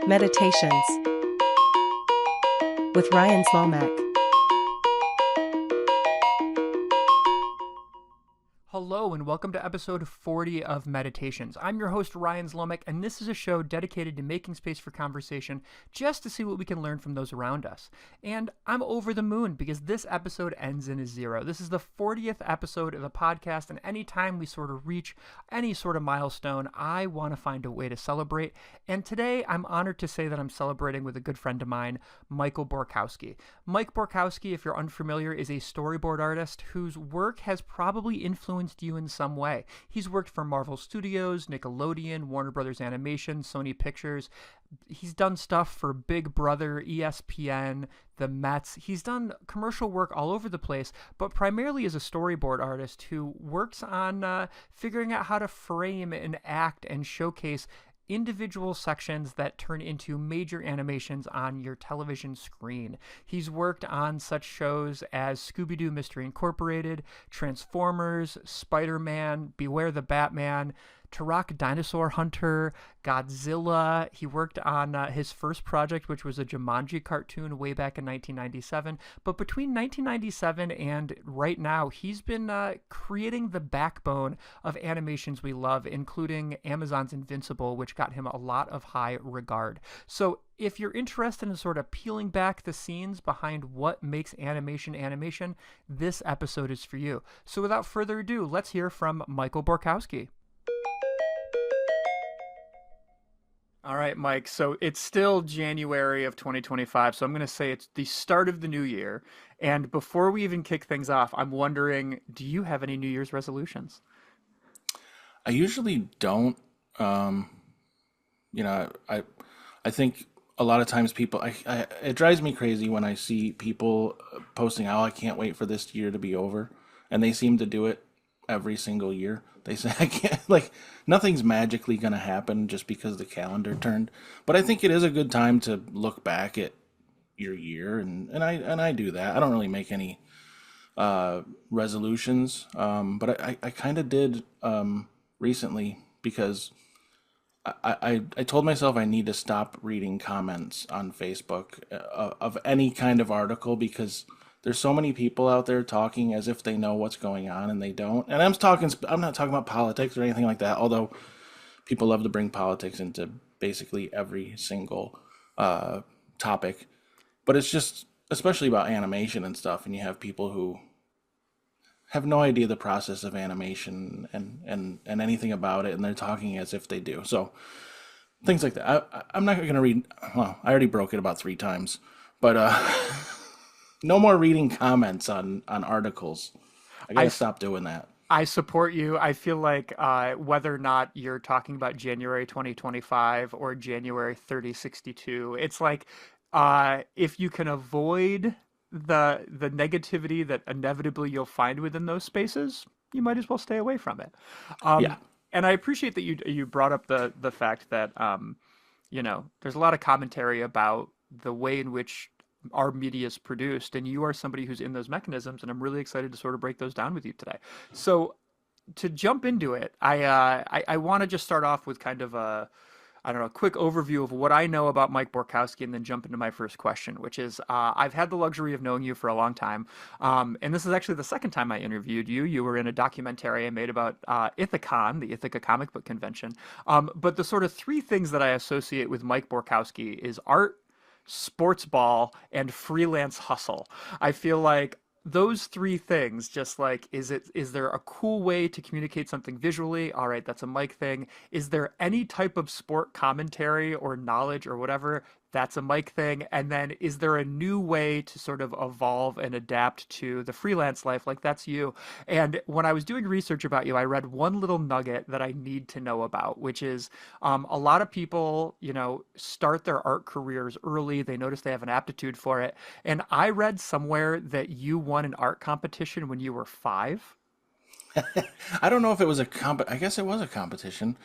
Meditations with Ryan Slomek. Hello and welcome to episode 40 of Meditations. I'm your host Ryan Zlomek, and this is a show dedicated to making space for conversation just to see what we can learn from those around us. And I'm over the moon because this episode ends in a zero. This is the 40th episode of the podcast, and anytime we sort of reach any sort of milestone, I want to find a way to celebrate. And today I'm honored to say that I'm celebrating with a good friend of mine, Michael Borkowski. Mike Borkowski, if you're unfamiliar, is a storyboard artist whose work has probably influenced you in some way. He's worked for Marvel Studios, Nickelodeon, Warner Brothers Animation, Sony Pictures. He's done stuff for Big Brother, ESPN, the Mets. He's done commercial work all over the place, but primarily as a storyboard artist who works on figuring out how to frame and act and showcase individual sections that turn into major animations on your television screen. He's worked on such shows as Scooby-Doo Mystery Incorporated, Transformers, Spider-Man, Beware the Batman, Turok Dinosaur Hunter, Godzilla. He worked on his first project, which was a Jumanji cartoon way back in 1997. But between 1997 and right now, he's been creating the backbone of animations we love, including Amazon's Invincible, which got him a lot of high regard. So if you're interested in sort of peeling back the scenes behind what makes animation, this episode is for you. So without further ado, let's hear from Michael Borkowski. All right, Mike. So it's still January of 2025. So I'm going to say it's the start of the new year. And before we even kick things off, I'm wondering, do you have any New Year's resolutions? I usually don't. I think a lot of times people, it drives me crazy when I see people posting, "Oh, I can't wait for this year to be over," and they seem to do it every single year. They say, I can't, like, nothing's magically going to happen just because the calendar turned. But I think it is a good time to look back at your year, and I do that. I don't really make any resolutions, but I kind of did recently because I told myself I need to stop reading comments on Facebook of any kind of article because there's so many people out there talking as if they know what's going on and they don't. And I'm not talking about politics or anything like that, although people love to bring politics into basically every single topic. But it's just, especially about animation and stuff, and you have people who have no idea the process of animation and anything about it, and they're talking as if they do. So things like that. I'm not going to read, well, I already broke it about 3 times, but no more reading comments on articles. I gotta stop doing that. I support you. I feel like whether or not you're talking about January 2025 or January 3062, it's like if you can avoid the negativity that inevitably you'll find within those spaces, you might as well stay away from it. Yeah. And I appreciate that you brought up the fact that there's a lot of commentary about the way in which our media is produced, and you are somebody who's in those mechanisms, and I'm really excited to sort of break those down with you today. So to jump into it, I want to just start off with kind of a quick overview of what I know about Mike Borkowski, and then jump into my first question, which is I've had the luxury of knowing you for a long time, and this is actually the second time I interviewed you. You were in a documentary I made about Ithacon, the Ithaca Comic Book Convention, but the sort of 3 things that I associate with Mike Borkowski is art, sports ball, and freelance hustle. I feel like those 3 things, just like, is there a cool way to communicate something visually? All right, that's a Mike thing. Is there any type of sport commentary or knowledge or whatever? That's a Mike thing. And then is there a new way to sort of evolve and adapt to the freelance life? Like, that's you. And when I was doing research about you, I read one little nugget that I need to know about, which is a lot of people, start their art careers early. They notice they have an aptitude for it. And I read somewhere that you won an art competition when you were 5. I don't know if it was I guess it was a competition.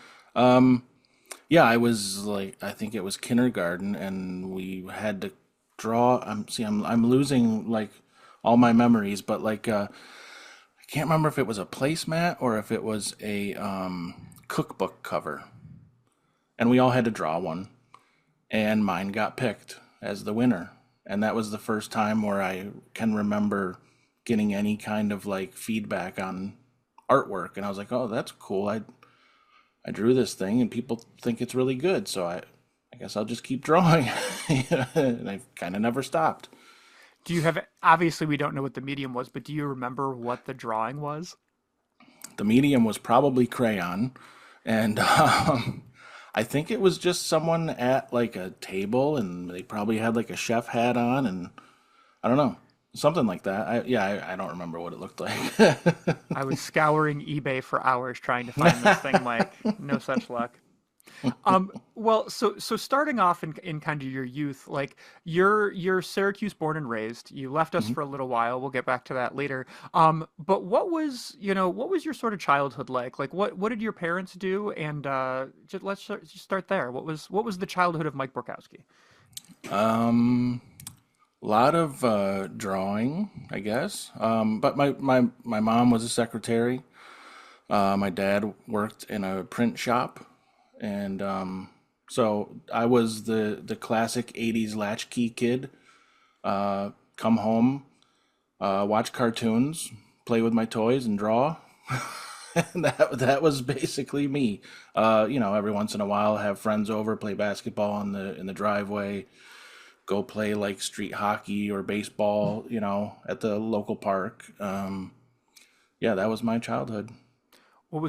Yeah, I was like, I think it was kindergarten, and we had to draw. I'm losing like all my memories, but like I can't remember if it was a placemat or if it was a cookbook cover, and we all had to draw one. and mine got picked as the winner. And that was the first time where I can remember getting any kind of like feedback on artwork. And I was like, oh, that's cool. I drew this thing and people think it's really good. So I guess I'll just keep drawing. And I kind of never stopped. Do you have, obviously we don't know what the medium was, but do you remember what the drawing was? The medium was probably crayon. And I think it was just someone at like a table and they probably had like a chef hat on and I don't know, something like that. I don't remember what it looked like. I was scouring eBay for hours trying to find this thing, Mike. No such luck. Well, so starting off in kind of your youth, like you're Syracuse born and raised. You left us for a little while. We'll get back to that later. But what was your sort of childhood like? Like what did your parents do? And just start there. What was the childhood of Mike Borkowski? Um, a lot of drawing, I guess. But my mom was a secretary. My dad worked in a print shop. And so I was the classic 80s latchkey kid. Come home, watch cartoons, play with my toys, and draw. And that was basically me. Every once in a while, have friends over, play basketball in the driveway, go play like street hockey or baseball, at the local park. Yeah, that was my childhood.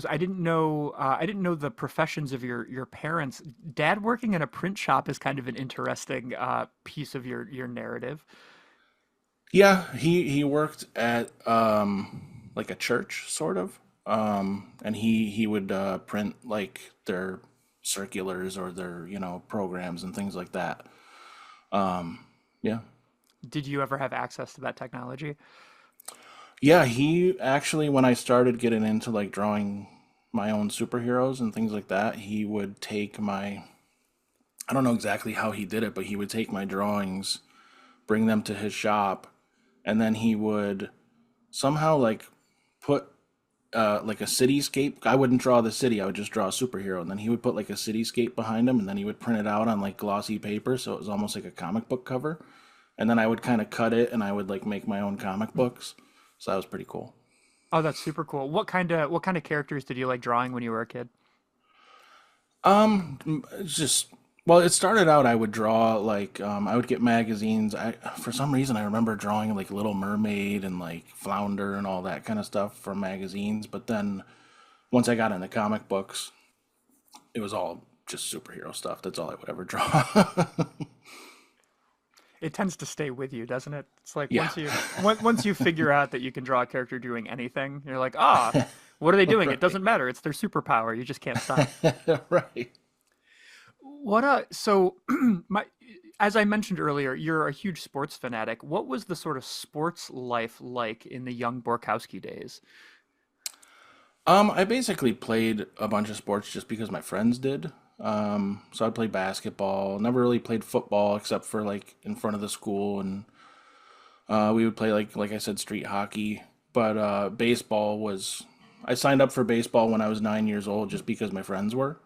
I didn't know the professions of your parents. Dad working in a print shop is kind of an interesting piece of your narrative. Yeah, he worked at like a church sort of, and he would print like their circulars or their programs and things like that. Yeah, Did you ever have access to that technology? yeah. He actually, when I started getting into like drawing my own superheroes and things like that, he would take my. I don't know exactly how he did it, but he would take my drawings, bring them to his shop, and then he would somehow like put like a cityscape. I wouldn't draw the city, I would just draw a superhero, and then he would put like a cityscape behind him, and then he would print it out on like glossy paper, so it was almost like a comic book cover. And then I would kind of cut it, and I would like make my own comic books. So that was pretty cool. Oh, that's super cool. What kind of characters did you like drawing when you were a kid? It's just well, it started out I would draw like I would get magazines. I for some reason I remember drawing like Little Mermaid and like Flounder and all that kind of stuff from magazines. But then once I got into comic books, it was all just superhero stuff. That's all I would ever draw. It tends to stay with you, doesn't it? It's like Yeah, once you figure out that you can draw a character doing anything, you're like, what are they doing? It right, doesn't matter. It's their superpower. You just can't stop. right. So my as I mentioned earlier, you're a huge sports fanatic. What was the sort of sports life like in the young Borkowski days? I basically played a bunch of sports just because my friends did. So I played basketball. Never really played football except for like in front of the school, and we would play like I said, street hockey. But baseball was. I signed up for baseball when I was 9 years old just because my friends were,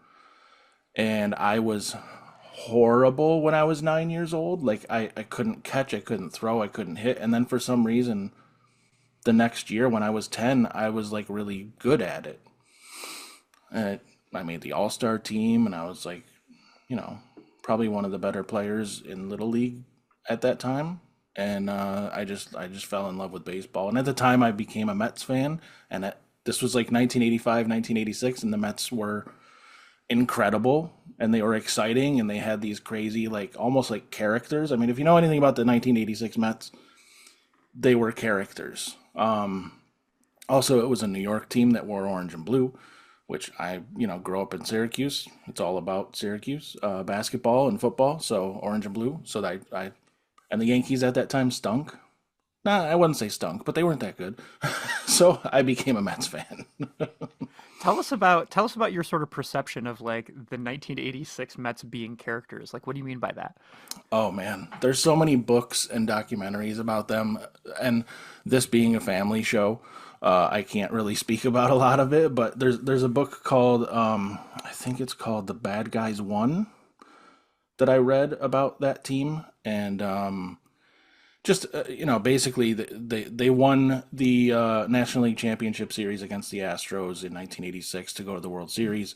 and I was horrible when I was 9 years old. Like I couldn't catch, I couldn't throw, I couldn't hit, and then for some reason the next year when I was 10, I was like really good at it. And I made the all-star team, and I was like, you know, probably one of the better players in Little League at that time. And I just fell in love with baseball. And at the time, I became a Mets fan. And this was like 1985, 1986, and the Mets were incredible, and they were exciting, and they had these crazy, like almost like characters. I mean, if you know anything about the 1986 Mets, they were characters. Also, it was a New York team that wore orange and blue, which I grew up in Syracuse. It's all about Syracuse basketball and football, so orange and blue. So and the Yankees at that time stunk. Nah, I wouldn't say stunk, but they weren't that good. So I became a Mets fan. Tell us about your sort of perception of like the 1986 Mets being characters. Like, what do you mean by that? Oh man, there's so many books and documentaries about them, and this being a family show, I can't really speak about a lot of it. But there's a book called I think it's called The Bad Guys Won that I read about that team, and just basically they won the National League Championship Series against the Astros in 1986 to go to the World Series.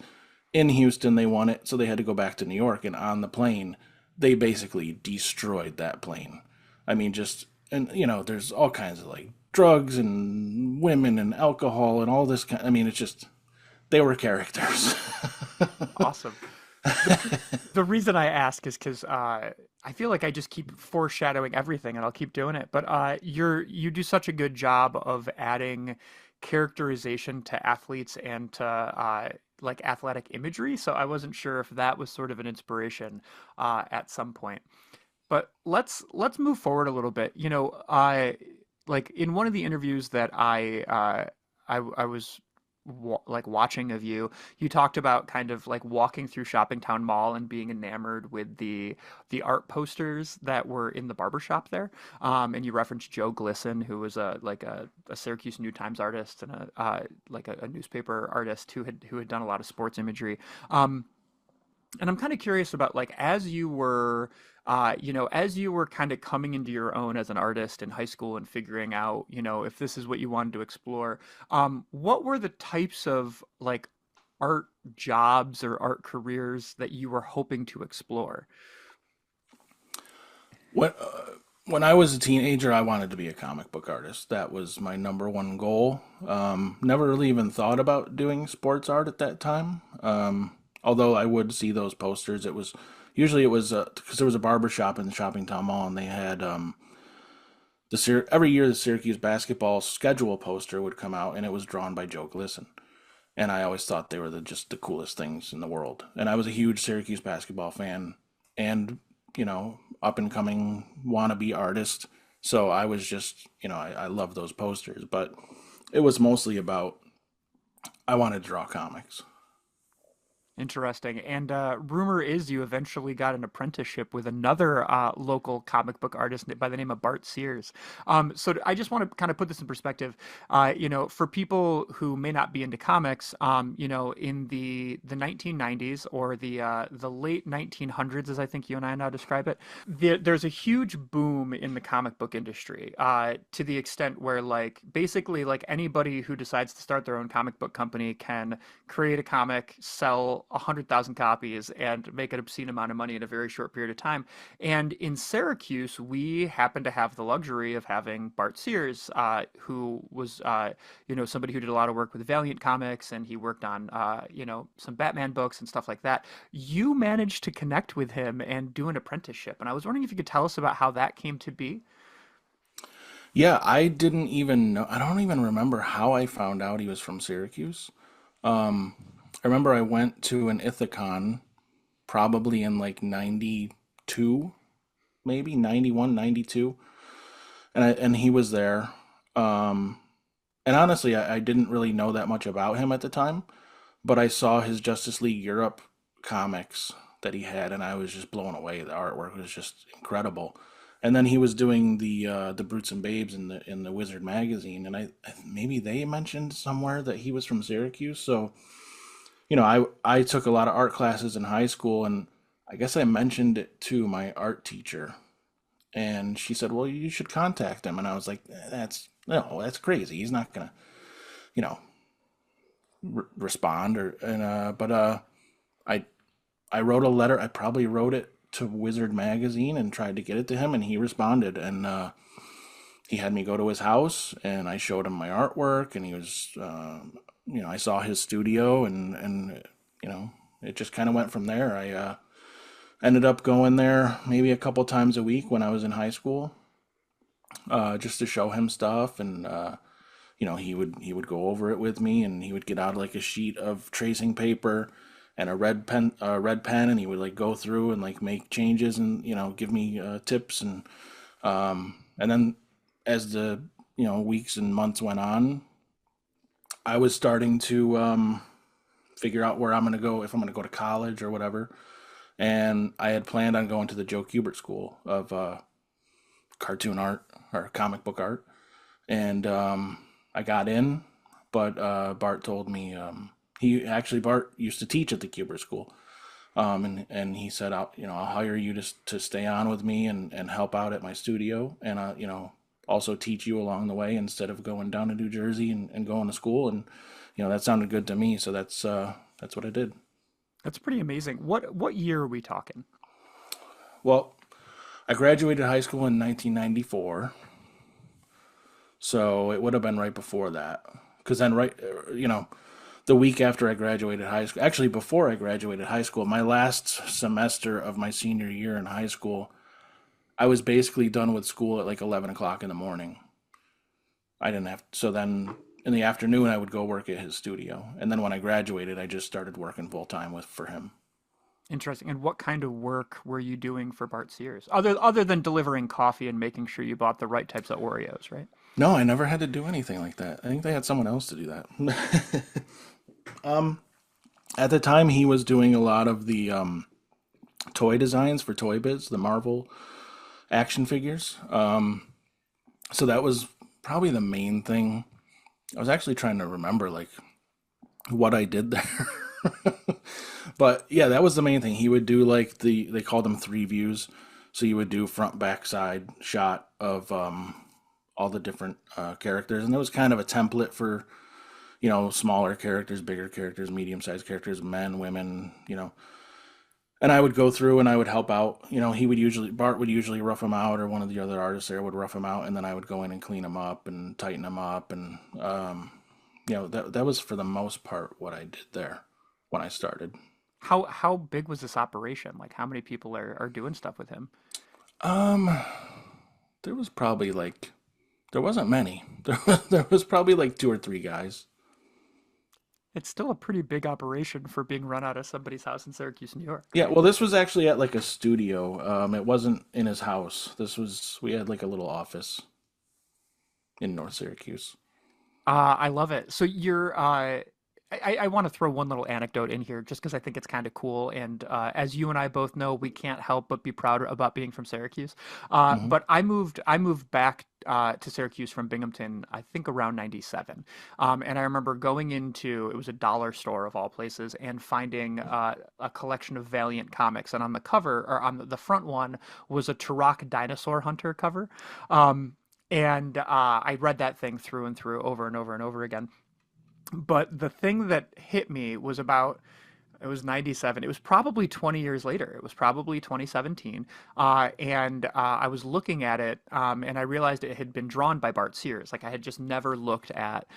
In Houston, they won it, so they had to go back to New York, and on the plane, they basically destroyed that plane. I mean, there's all kinds of like drugs and women and alcohol and all this kind. I mean, it's just they were characters. Awesome. The reason I ask is because I feel like I just keep foreshadowing everything, and I'll keep doing it. But you do such a good job of adding characterization to athletes and to like athletic imagery. So I wasn't sure if that was sort of an inspiration at some point. But let's move forward a little bit. I like in one of the interviews that I was like watching of you, you talked about kind of like walking through Shoppingtown Mall and being enamored with the art posters that were in the barbershop there. And you referenced Joe Glisson, who was a Syracuse New Times artist and a newspaper artist who had done a lot of sports imagery. And I'm kind of curious about like as you were kind of coming into your own as an artist in high school and figuring out, if this is what you wanted to explore, what were the types of like art jobs or art careers that you were hoping to explore? What When I was a teenager, I wanted to be a comic book artist. That was my number one goal. Never really even thought about doing sports art at that time. Although I would see those posters, it was because there was a barber shop in the Shoppingtown Mall, and they had every year the Syracuse basketball schedule poster would come out, and it was drawn by Joe Glisson. And I always thought they were just the coolest things in the world. And I was a huge Syracuse basketball fan, and up and coming wannabe artist. So I was just, I love those posters, but it was mostly about I wanted to draw comics. Interesting. And rumor is you eventually got an apprenticeship with another local comic book artist by the name of Bart Sears. I just want to kind of put this in perspective. For people who may not be into comics, in the 1990s or the late 1900s, as I think you and I now describe it, there's a huge boom in the comic book industry to the extent where basically anybody who decides to start their own comic book company can create a comic, sell 100,000 copies, and make an obscene amount of money in a very short period of time. And in Syracuse, we happen to have the luxury of having Bart Sears, who was, somebody who did a lot of work with Valiant Comics, and he worked on, some Batman books and stuff like that. You managed to connect with him and do an apprenticeship, and I was wondering if you could tell us about how that came to be. Yeah, I didn't even know. I don't even remember how I found out he was from Syracuse. I remember I went to an Ithacon probably in like 92, maybe 91, 92, and he was there. Um, and honestly, I didn't really know that much about him at the time, but I saw his Justice League Europe comics that he had, and I was just blown away. The artwork was just incredible. And then he was doing the Brutes and Babes in the Wizard magazine, and maybe they mentioned somewhere that he was from Syracuse. So I took a lot of art classes in high school, and I guess I mentioned it to my art teacher, and she said, "Well, you should contact him." And I was like, "That's no, that's crazy. He's not gonna, you know, respond." I I wrote a letter. I probably wrote it to Wizard magazine and tried to get it to him, and he responded, and he had me go to his house, and I showed him my artwork, and he was, I saw his studio, and it just kind of went from there. I ended up going there maybe a couple times a week when I was in high school, just to show him stuff, and he would go over it with me, and he would get out like a sheet of tracing paper and a red pen, and he would like go through and like make changes and give me tips, and then as the weeks and months went on, I was starting to figure out where I'm going to go, if I'm going to go to college or whatever. And I had planned on going to the Joe Kubert School of cartoon art or comic book art. And I got in, but Bart told me, Bart used to teach at the Kubert School. And he said, I'll hire you to stay on with me and help out at my studio, and also teach you along the way instead of going down to New Jersey and going to school. And that sounded good to me, so that's what I did. That's pretty amazing. What year are we talking? Well, I graduated high school in 1994, so it would have been right before that. Because then, the week after I graduated high school, actually before I graduated high school, my last semester of my senior year in high school, I was basically done with school at like 11 o'clock in the morning. I didn't have, so then in the afternoon, I would go work at his studio. And then when I graduated, I just started working full time for him. Interesting. And what kind of work were you doing for Bart Sears? Other than delivering coffee and making sure you bought the right types of Oreos, right? No, I never had to do anything like that. I think they had someone else to do that. At the time, he was doing a lot of the toy designs for Toy Biz, the Marvel action figures. So that was probably the main thing. I was actually trying to remember like what I did there. But yeah, that was the main thing. He would do like they called them three views. So you would do front, back, side shot of all the different characters. And there was kind of a template for, smaller characters, bigger characters, medium-sized characters, men, women, And I would go through and I would help out. Bart would usually rough them out, or one of the other artists there would rough them out, and then I would go in and clean them up and tighten them up. And, that was for the most part what I did there when I started. How big was this operation? Like how many people are doing stuff with him? Um, there was probably there wasn't many. There was probably like two or three guys. It's still a pretty big operation for being run out of somebody's house in Syracuse, New York, Yeah, right? well, this was actually at like a studio. It wasn't in his house. We had like a little office in North Syracuse. I love it. So I want to throw one little anecdote in here just because I think it's kind of cool. And as you and I both know, we can't help but be proud about being from Syracuse. Hmm. But I moved back to Syracuse from Binghamton, I think around 97. And I remember going into, it was a dollar store of all places, and finding a collection of Valiant comics. And on the cover, or on the front one, was a Turok Dinosaur Hunter cover. Um, and I read that thing through and through over and over and over again. But the thing that hit me was it was 97. It was probably 20 years later. It was probably 2017. And I was looking at it, and I realized it had been drawn by Bart Sears. Like I had just never looked at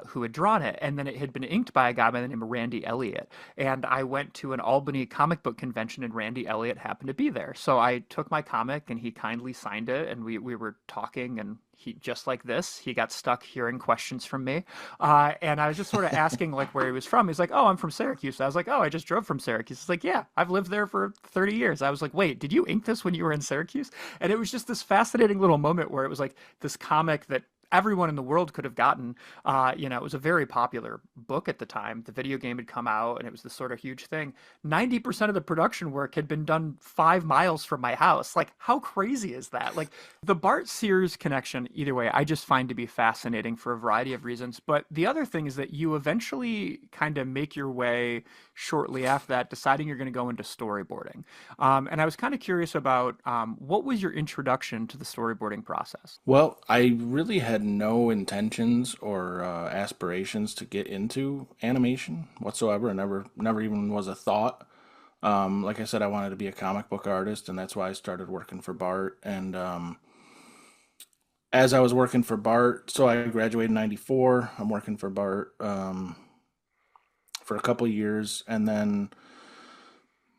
who had drawn it. And then it had been inked by a guy by the name of Randy Elliott. And I went to an Albany comic book convention, and Randy Elliott happened to be there. So I took my comic, and he kindly signed it, and we were talking, and he, just like this, he got stuck hearing questions from me. And I was just sort of asking like where he was from. He's like, "Oh, I'm from Syracuse." I was like, "Oh, I just drove from Syracuse." He's like, "Yeah, I've lived there for 30 years." I was like, "Wait, did you ink this when you were in Syracuse?" And it was just this fascinating little moment where it was like this comic that everyone in the world could have gotten. It was a very popular book at the time. The video game had come out, and it was this sort of huge thing. 90% of the production work had been done 5 miles from my house. Like, how crazy is that? Like, the Bart Sears connection, either way, I just find to be fascinating for a variety of reasons. But the other thing is that you eventually kind of make your way shortly after that, deciding you're going to go into storyboarding. And I was kind of curious about what was your introduction to the storyboarding process? Well, I really had no intentions or aspirations to get into animation whatsoever. It never even was a thought. Like I said, I wanted to be a comic book artist, and that's why I started working for Bart. And as I was working for Bart, so I graduated in '94. I'm working for Bart for a couple of years, and then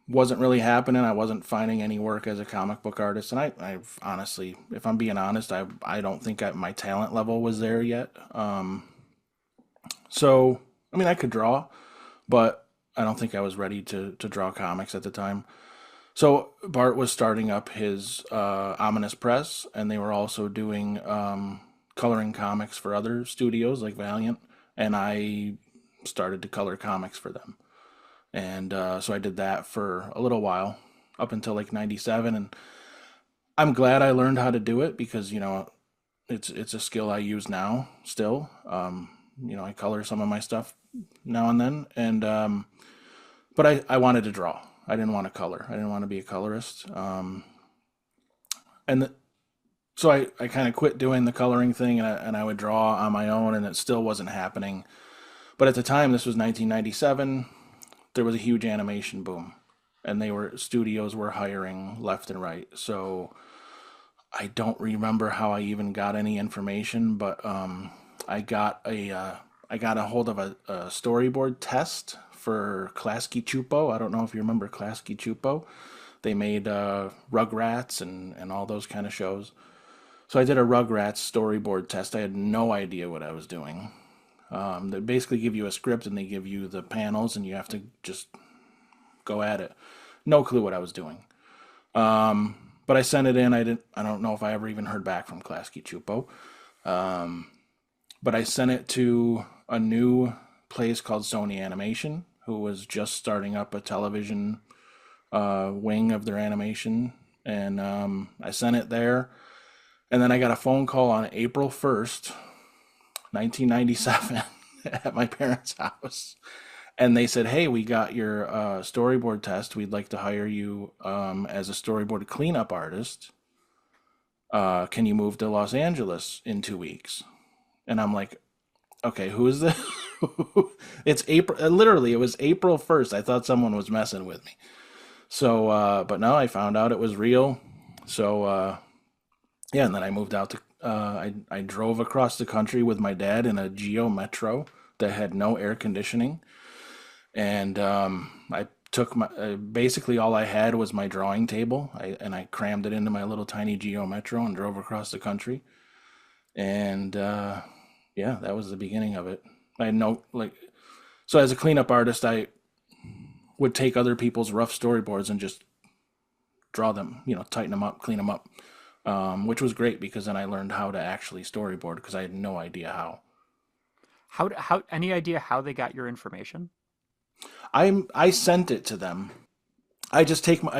wasn't really happening. I wasn't finding any work as a comic book artist, and I honestly, if I'm being honest, I don't think my talent level was there yet. So I mean, I could draw, but I don't think I was ready to draw comics at the time. So Bart was starting up his Ominous Press, and they were also doing coloring comics for other studios like Valiant, and I started to color comics for them. And so I did that for a little while, up until like '97, and I'm glad I learned how to do it because it's a skill I use now still. I color some of my stuff now and then, and but I wanted to draw. I didn't want to color. I didn't want to be a colorist. And so I kind of quit doing the coloring thing, and I would draw on my own, and it still wasn't happening. But at the time, this was 1997, there was a huge animation boom, and studios were hiring left and right. So I don't remember how I even got any information, but I got I got a hold of a storyboard test for Klasky Chupo. I don't know if you remember Klasky Chupo. They made Rugrats and all those kind of shows. So I did a Rugrats storyboard test. I had no idea what I was doing. They basically give you a script and they give you the panels and you have to just go at it. No clue what I was doing. But I sent it in. I don't know if I ever even heard back from Klasky Chupo. But I sent it to a new place called Sony Animation, who was just starting up a television wing of their animation. And I sent it there. And then I got a phone call on April 1st, 1997 at my parents' house. And they said, hey, we got your storyboard test. We'd like to hire you as a storyboard cleanup artist. Can you move to Los Angeles in 2 weeks? And I'm like, okay, who is this? It's April. Literally, it was April 1st. I thought someone was messing with me. So, but no, I found out it was real. So, yeah, and then I moved out to, I drove across the country with my dad in a Geo Metro that had no air conditioning. And I took basically all I had was my drawing table. I crammed it into my little tiny Geo Metro and drove across the country. And yeah, that was the beginning of it. I had so as a cleanup artist, I would take other people's rough storyboards and just draw them, tighten them up, clean them up, which was great because then I learned how to actually storyboard because I had no idea how. How any idea how they got your information? I sent it to them. I took my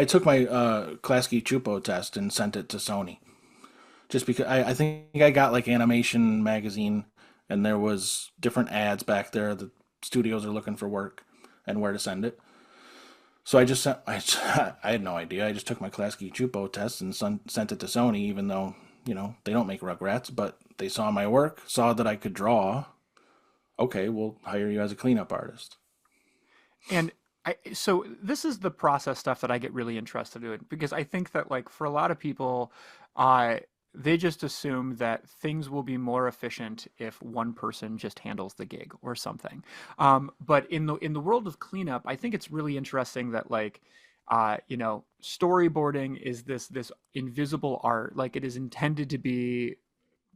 Klasky Chupo test and sent it to Sony. Just because I think I got like Animation Magazine and there was different ads back there. The studios are looking for work and where to send it. So I had no idea. I just took my Klasky Chupo test and sent it to Sony, even though, they don't make Rugrats, but they saw my work, saw that I could draw. Okay, we'll hire you as a cleanup artist. And so this is the process stuff that I get really interested in because I think that like for a lot of people, they just assume that things will be more efficient if one person just handles the gig or something. But in the world of cleanup, I think it's really interesting that like, storyboarding is this invisible art. Like it is intended to be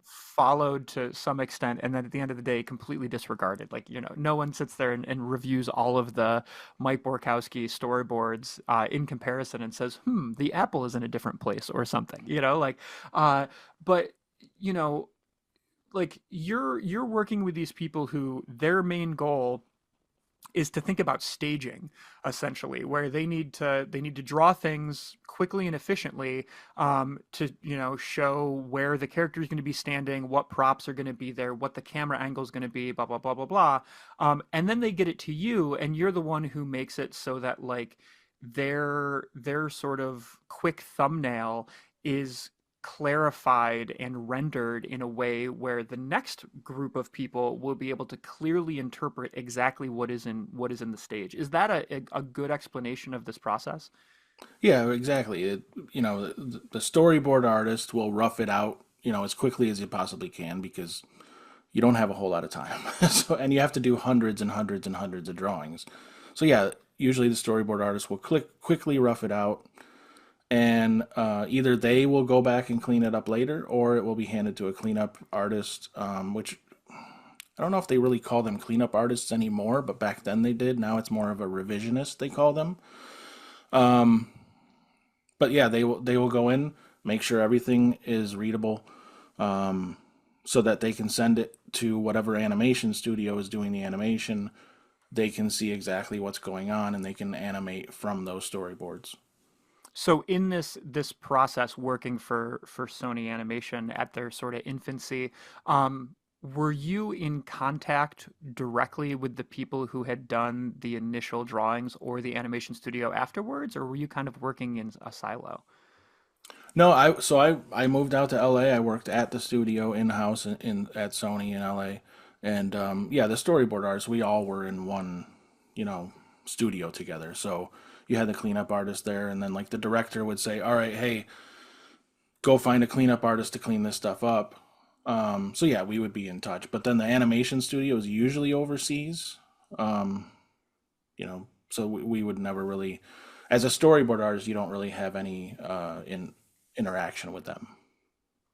followed to some extent and then at the end of the day completely disregarded. Like no one sits there and reviews all of the Mike Borkowski storyboards in comparison and says the apple is in a different place or something, but like you're working with these people who their main goal is to think about staging, essentially, where they need to draw things quickly and efficiently to show where the character is going to be standing, what props are going to be there, what the camera angle is going to be, blah blah blah blah blah, and then they get it to you, and you're the one who makes it so that like their sort of quick thumbnail is clarified and rendered in a way where the next group of people will be able to clearly interpret exactly what is in the stage. Is that a good explanation of this process? Yeah, exactly. The storyboard artist will rough it out, as quickly as you possibly can because you don't have a whole lot of time. And you have to do hundreds and hundreds and hundreds of drawings. So yeah, usually the storyboard artist will quickly rough it out. And either they will go back and clean it up later, or it will be handed to a cleanup artist, which I don't know if they really call them cleanup artists anymore, but back then they did. Now it's more of a revisionist, they call them. But yeah, they will go in, make sure everything is readable, so that they can send it to whatever animation studio is doing the animation. They can see exactly what's going on, and they can animate from those storyboards. So in this process, working for Sony Animation at their sort of infancy, Were you in contact directly with the people who had done the initial drawings or the animation studio afterwards, or were you kind of working in a silo? No, I moved out to LA. I worked at the studio in house in at Sony in LA, and yeah, the storyboard artists, we all were in one, you know, studio together. So you had the cleanup artist there, and then like the director would say, "All right, hey, go find a cleanup artist to clean this stuff up." So yeah, we would be in touch. But then the animation studio is usually overseas, um, so we would never really, as a storyboard artist, you don't really have any in interaction with them.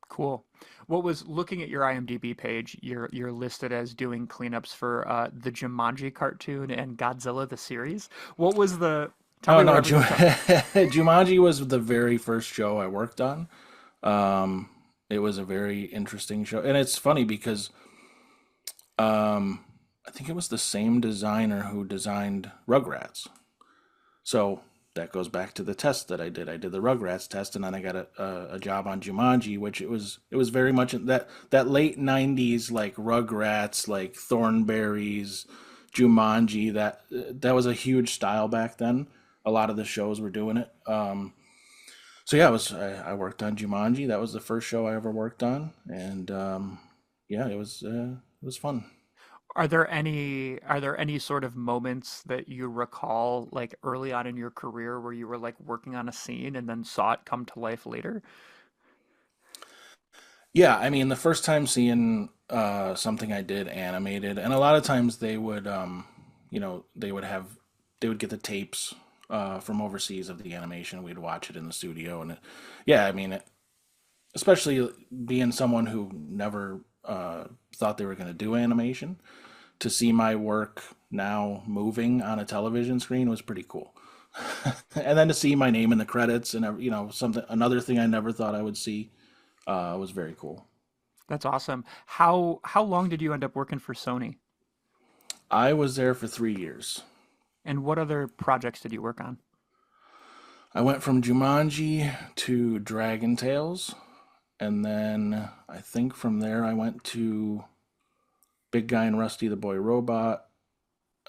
Cool. What was looking at your IMDb page, you're listed as doing cleanups for the Jumanji cartoon and Godzilla the series. What was the Tell Oh me no, whatever you felt. Jumanji was the very first show I worked on. Um, it was a very interesting show, and it's funny because I think it was the same designer who designed Rugrats. So that goes back to the test that I did. I did the Rugrats test, and then I got a job on Jumanji, which it was very much in that late '90s like Rugrats, like Thornberries, Jumanji. That was a huge style back then. A lot of the shows were doing it. So yeah, I worked on Jumanji. That was the first show I ever worked on, and yeah, it was fun. Are there any sort of moments that you recall like early on in your career where you were like working on a scene and then saw it come to life later? Yeah, I mean, the first time seeing something I did animated, and a lot of times they would get the tapes from overseas of the animation. We'd watch it in the studio, and yeah, I mean, especially being someone who never thought they were going to do animation, to see my work now moving on a television screen was pretty cool. And then to see my name in the credits and something another thing I never thought I would see was very cool. That's awesome. How long did you end up working for Sony? I was there for 3 years. And what other projects did you work on? I went from Jumanji to Dragon Tales, and then I think from there I went to Big Guy and Rusty the Boy Robot,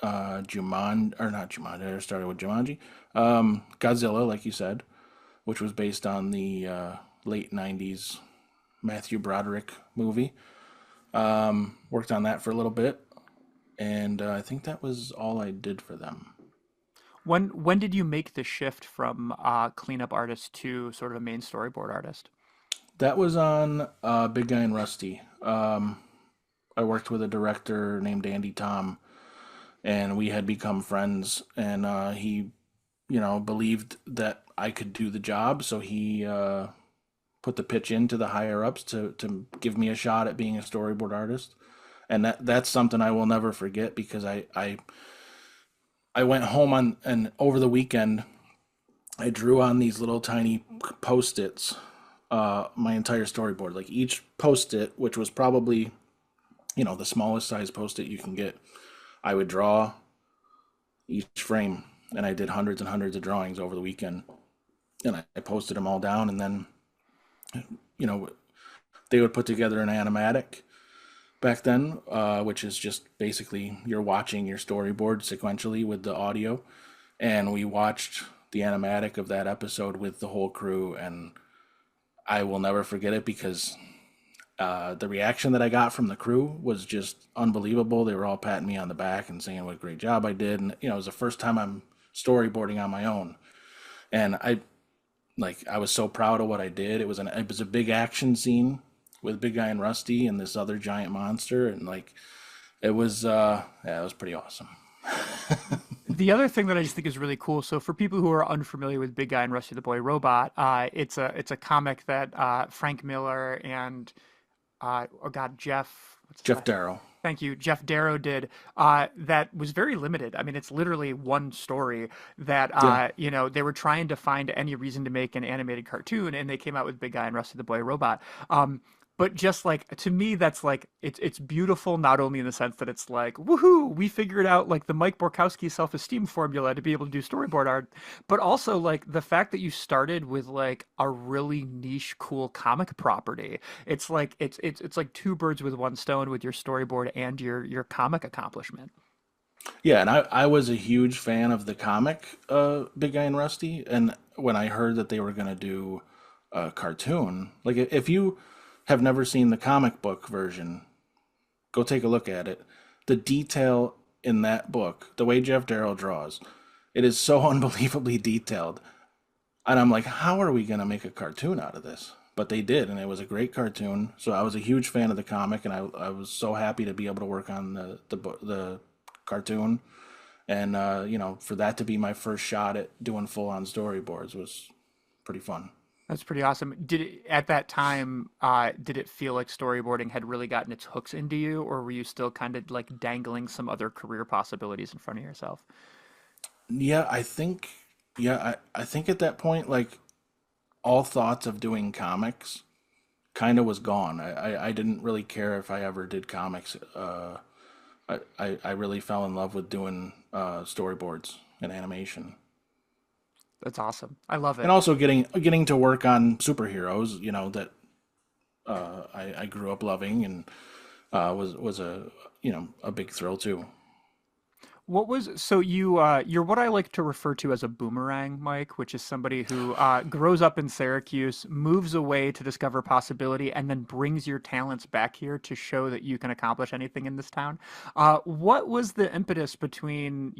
Juman or not Jumanji. I started with Jumanji, Godzilla, like you said, which was based on the late '90s Matthew Broderick movie. Worked on that for a little bit, and I think that was all I did for them. When did you make the shift from cleanup artist to sort of a main storyboard artist? That was on Big Guy and Rusty. I worked with a director named Andy Tom, and we had become friends. And he, believed that I could do the job, so he put the pitch into the higher ups to give me a shot at being a storyboard artist. And that's something I will never forget because I went home on and over the weekend I drew on these little tiny post-its my entire storyboard. Like each post-it, which was probably the smallest size post-it you can get, I would draw each frame, and I did hundreds and hundreds of drawings over the weekend, and I posted them all down, and then you know they would put together an animatic back then, which is just basically you're watching your storyboard sequentially with the audio, and we watched the animatic of that episode with the whole crew, and I will never forget it because the reaction that I got from the crew was just unbelievable. They were all patting me on the back and saying what a great job I did, and it was the first time I'm storyboarding on my own, and I was so proud of what I did. It was a big action scene with Big Guy and Rusty and this other giant monster, and it was yeah, it was pretty awesome. The other thing that I just think is really cool. So for people who are unfamiliar with Big Guy and Rusty the Boy Robot, it's a comic that Frank Miller and oh God, what's his Jeff last? Darrow. Thank you, Jeff Darrow did. That was very limited. I mean, it's literally one story that Yeah. they were trying to find any reason to make an animated cartoon, and they came out with Big Guy and Rusty the Boy Robot. Um, but just like to me that's like it's beautiful, not only in the sense that it's like woohoo, we figured out like the Mike Borkowski self-esteem formula to be able to do storyboard art, but also like the fact that you started with like a really niche cool comic property. It's like it's like two birds with one stone with your storyboard and your comic accomplishment. Yeah, and I was a huge fan of the comic Big Guy and Rusty, and when I heard that they were gonna do a cartoon, like if you have never seen the comic book version, go take a look at it. The detail in that book, the way Jeff Darrow draws, it is so unbelievably detailed. And I'm like, how are we gonna make a cartoon out of this? But they did, and it was a great cartoon. So I was a huge fan of the comic, and I was so happy to be able to work on the cartoon. And for that to be my first shot at doing full on storyboards was pretty fun. That's pretty awesome. Did it at that time, did it feel like storyboarding had really gotten its hooks into you, or were you still kind of like dangling some other career possibilities in front of yourself? Yeah, I think at that point, like all thoughts of doing comics kind of was gone. I didn't really care if I ever did comics. I really fell in love with doing storyboards and animation, That's awesome. I love and it. also getting to work on superheroes. That I grew up loving, and was a a big thrill too. What was so you're what I like to refer to as a boomerang, Mike, which is somebody who grows up in Syracuse, moves away to discover possibility, and then brings your talents back here to show that you can accomplish anything in this town. What was the impetus between,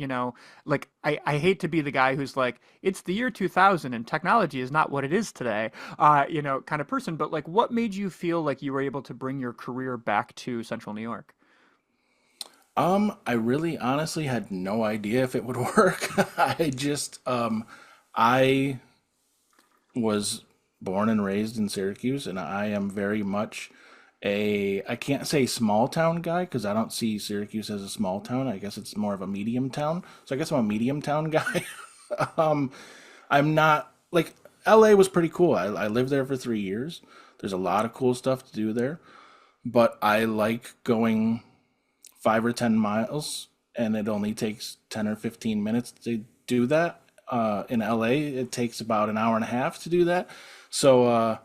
like I hate to be the guy who's like, it's the year 2000 and technology is not what it is today, kind of person, but like what made you feel like you were able to bring your career back to Central New York? I really honestly had no idea if it would work. I was born and raised in Syracuse, and I am very much I can't say small town guy because I don't see Syracuse as a small town. I guess it's more of a medium town. So I guess I'm a medium town guy. um, I'm not like LA was pretty cool. I lived there for 3 years. There's a lot of cool stuff to do there, but I like going 5 or 10 miles, and it only takes 10 or 15 minutes to do that. In LA, it takes about an hour and a half to do that. So,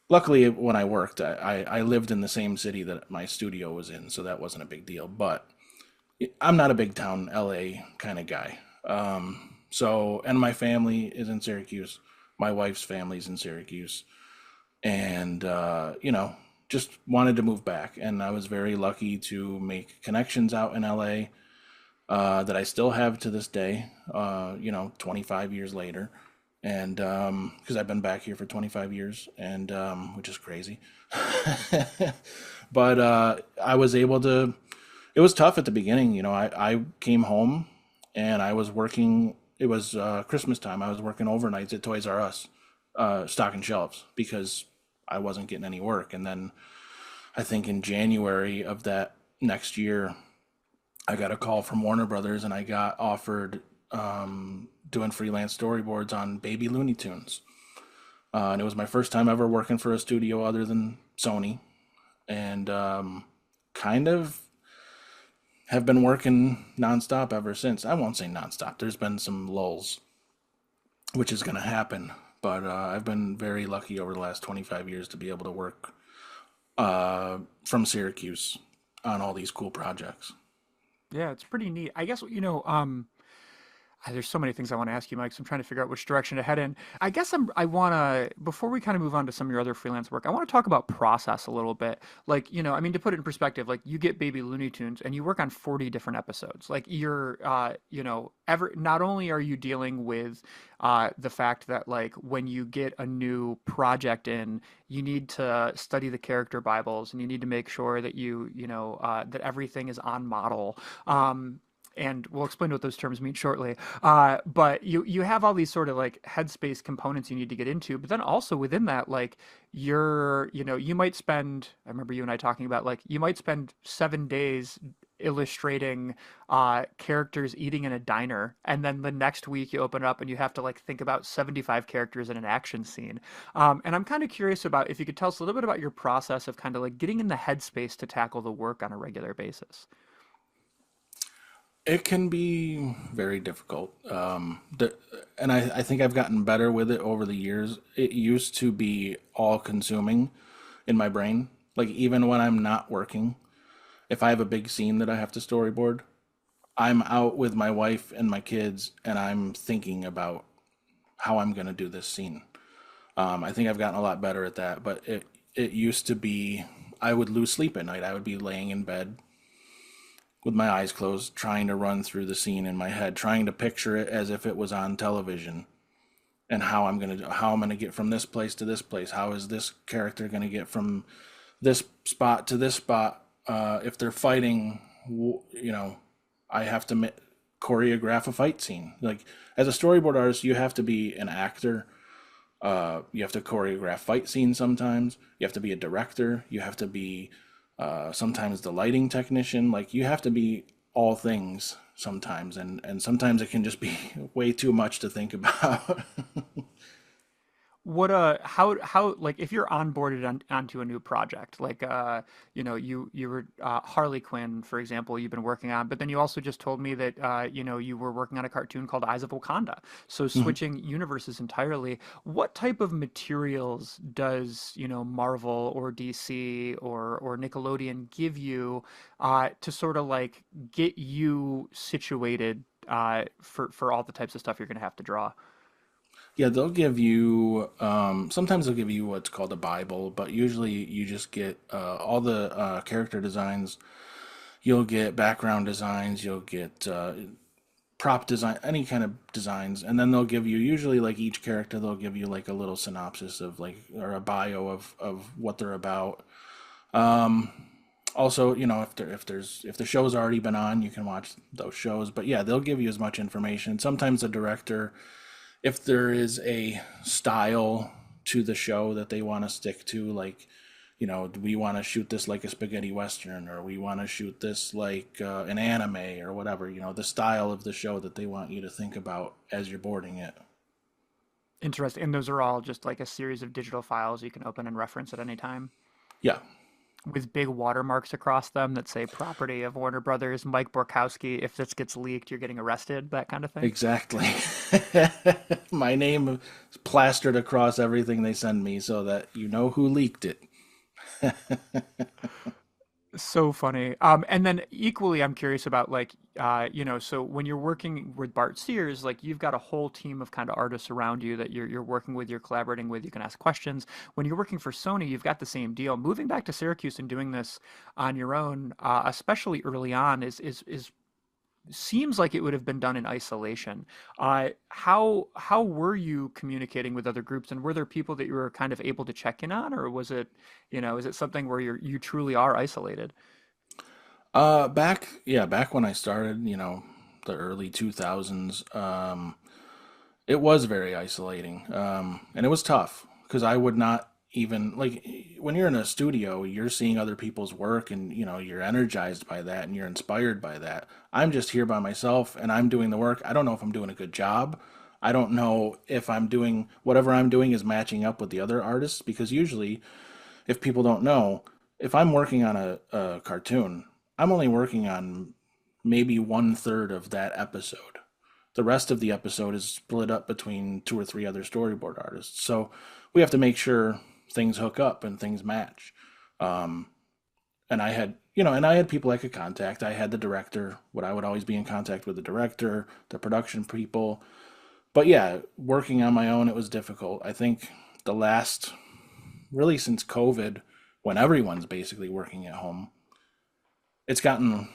luckily, when I worked, I lived in the same city that my studio was in, so that wasn't a big deal. But I'm not a big town LA kind of guy. And my family is in Syracuse. My wife's family's in Syracuse, and just wanted to move back. And I was very lucky to make connections out in LA that I still have to this day. 25 years later, and because I've been back here for 25 years, and which is crazy. But I was able to. It was tough at the beginning. I came home and I was working. It was Christmas time. I was working overnights at Toys R Us, stocking shelves because I wasn't getting any work. And then I think in January of that next year, I got a call from Warner Brothers, and I got offered doing freelance storyboards on Baby Looney Tunes. And it was my first time ever working for a studio other than Sony. And kind of have been working nonstop ever since. I won't say nonstop. There's been some lulls, which is going to happen. But I've been very lucky over the last 25 years to be able to work from Syracuse on all these cool projects. Yeah, it's pretty neat. I guess, there's so many things I want to ask you, Mike. So I'm trying to figure out which direction to head in. I guess I want to, before we kind of move on to some of your other freelance work, I want to talk about process a little bit. Like, I mean, to put it in perspective, like you get Baby Looney Tunes and you work on 40 different episodes. Like you're, not only are you dealing with the fact that like when you get a new project in, you need to study the character Bibles and you need to make sure that that everything is on model. And we'll explain what those terms mean shortly. But you have all these sort of like headspace components you need to get into, but then also within that, like you might spend, I remember you and I talking about like, you might spend 7 days illustrating characters eating in a diner, and then the next week you open it up and you have to like think about 75 characters in an action scene. And I'm kind of curious about if you could tell us a little bit about your process of kind of like getting in the headspace to tackle the work on a regular basis. It can be very difficult. And I think I've gotten better with it over the years. It used to be all consuming in my brain. Like, even when I'm not working, if I have a big scene that I have to storyboard, I'm out with my wife and my kids and I'm thinking about how I'm going to do this scene. I think I've gotten a lot better at that, but it used to be I would lose sleep at night. I would be laying in bed with my eyes closed, trying to run through the scene in my head, trying to picture it as if it was on television, and how I'm gonna get from this place to this place. How is this character gonna get from this spot to this spot? If they're fighting, I have to choreograph a fight scene. Like, as a storyboard artist, you have to be an actor. You have to choreograph fight scenes sometimes. You have to be a director. You have to be sometimes the lighting technician. Like, you have to be all things sometimes, and sometimes it can just be way too much to think about. What how like if you're onboarded onto a new project, like you were Harley Quinn, for example, you've been working on, but then you also just told me that you were working on a cartoon called Eyes of Wakanda. So Mhm. switching universes entirely, what type of materials does Marvel or DC or Nickelodeon give you to sort of like get you situated for all the types of stuff you're going to have to draw? Yeah, they'll give you, sometimes they'll give you what's called a Bible, but usually you just get all the character designs. You'll get background designs, you'll get prop design, any kind of designs, and then they'll give you, usually like each character, they'll give you like a little synopsis of like, or a bio of what they're about. Um, Also, if the show's already been on, you can watch those shows. But yeah, they'll give you as much information. Sometimes the director, if there is a style to the show that they want to stick to, like, do we want to shoot this like a spaghetti western, or we want to shoot this like an anime or whatever, the style of the show that they want you to think about as you're boarding it. Interesting. And those are all just like a series of digital files you can open and reference at any time Yeah, with big watermarks across them that say property of Warner Brothers, Mike Borkowski. If this gets leaked, you're getting arrested, that kind of thing. exactly. My name is plastered across everything they send me so that you know who leaked it. So funny. And then equally, I'm curious about like, so when you're working with Bart Sears, like you've got a whole team of kind of artists around you that you're working with, you're collaborating with, you can ask questions. When you're working for Sony, you've got the same deal. Moving back to Syracuse and doing this on your own, especially early on, is seems like it would have been done in isolation. How were you communicating with other groups, and were there people that you were kind of able to check in on, or was it, is it something where you truly are isolated? Back when I started, the early 2000s, it was very isolating. And it was tough because I would not even, like, when you're in a studio, you're seeing other people's work, and you're energized by that and you're inspired by that. I'm just here by myself and I'm doing the work. I don't know if I'm doing a good job. I don't know if I'm doing whatever I'm doing is matching up with the other artists, because usually, if people don't know, if I'm working on a cartoon, I'm only working on maybe one third of that episode. The rest of the episode is split up between two or three other storyboard artists. So we have to make sure things hook up and things match. Um, and I had people I could contact. I had the director, what I would always be in contact with the director, the production people. But yeah, working on my own, it was difficult. I think the last, really since COVID, when everyone's basically working at home, it's gotten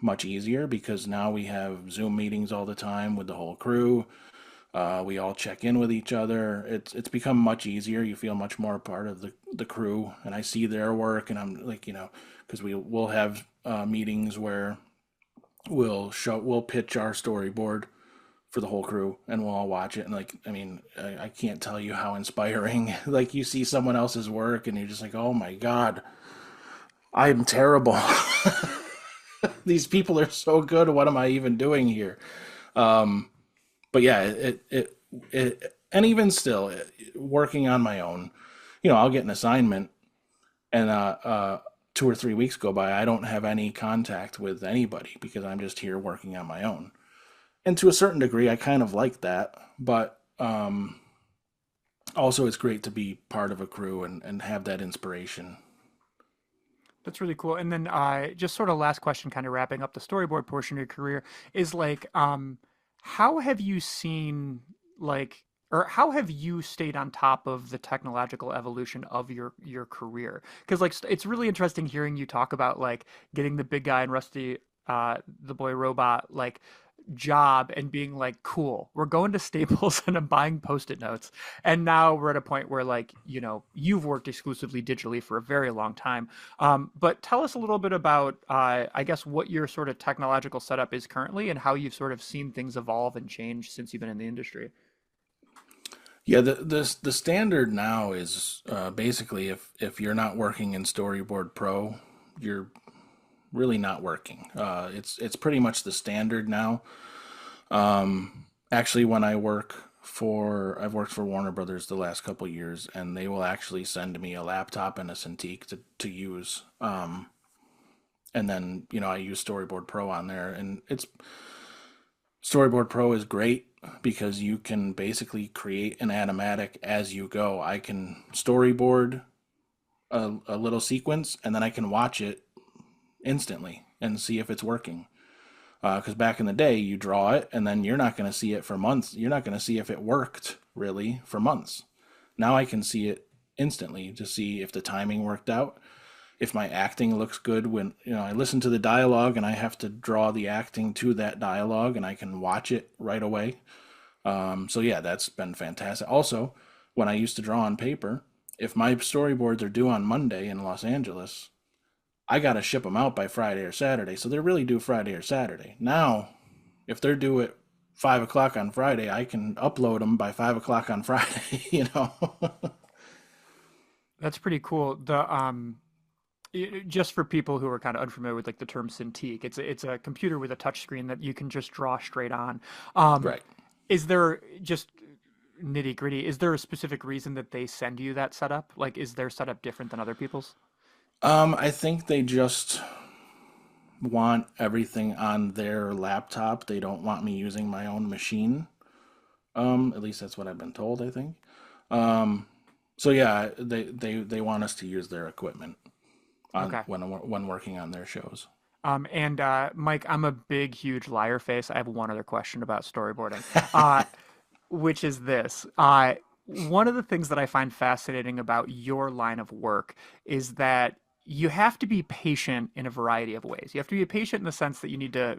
much easier because now we have Zoom meetings all the time with the whole crew. We all check in with each other. It's become much easier. You feel much more a part of the crew, and I see their work, and I'm like, because we'll have meetings where we'll pitch our storyboard for the whole crew, and we'll all watch it. And like, I mean, I can't tell you how inspiring. Like, you see someone else's work, and you're just like, oh my god, I'm terrible. these people are so good. What am I even doing here? But yeah, and even still, working on my own, I'll get an assignment, and 2 or 3 weeks go by. I don't have any contact with anybody because I'm just here working on my own. And to a certain degree, I kind of like that. But also, it's great to be part of a crew and have that inspiration. That's really cool. And then just sort of last question, kind of wrapping up the storyboard portion of your career, is like, how have you seen like, or how have you stayed on top of the technological evolution of your career? Because like it's really interesting hearing you talk about like getting the big guy and Rusty, the boy robot, like job and being like, cool, we're going to Staples and I'm buying post-it notes. And now we're at a point where like, you've worked exclusively digitally for a very long time. But tell us a little bit about, I guess, what your sort of technological setup is currently and how you've sort of seen things evolve and change since you've been in the industry. Yeah, the standard now is basically if you're not working in Storyboard Pro, you're really not working. It's pretty much the standard now. Actually, when I've worked for Warner Brothers the last couple years, and they will actually send me a laptop and a Cintiq to use. And then I use Storyboard Pro on there, and Storyboard Pro is great because you can basically create an animatic as you go. I can storyboard a little sequence, and then I can watch it instantly and see if it's working. Because back in the day, you draw it, and then you're not going to see it for months. You're not going to see if it worked really for months. Now I can see it instantly to see if the timing worked out, if my acting looks good. When I listen to the dialogue and I have to draw the acting to that dialogue, and I can watch it right away. So yeah, that's been fantastic. Also, when I used to draw on paper, if my storyboards are due on Monday in Los Angeles, I got to ship them out by Friday or Saturday. So they're really due Friday or Saturday. Now, if they're due at 5 o'clock on Friday, I can upload them by 5 o'clock on Friday. That's pretty cool. Just for people who are kind of unfamiliar with like the term Cintiq, it's a computer with a touch screen that you can just draw straight on. Right. Is there just nitty gritty? Is there a specific reason that they send you that setup? Like, is their setup different than other people's? I think they just want everything on their laptop. They don't want me using my own machine. At least that's what I've been told, I think. Um, so yeah, they want us to use their equipment on Okay. when working on their shows. And Mike, I'm a big, huge liar face. I have one other question about storyboarding, uh, which is this. One of the things that I find fascinating about your line of work is that you have to be patient in a variety of ways. You have to be patient in the sense that you need to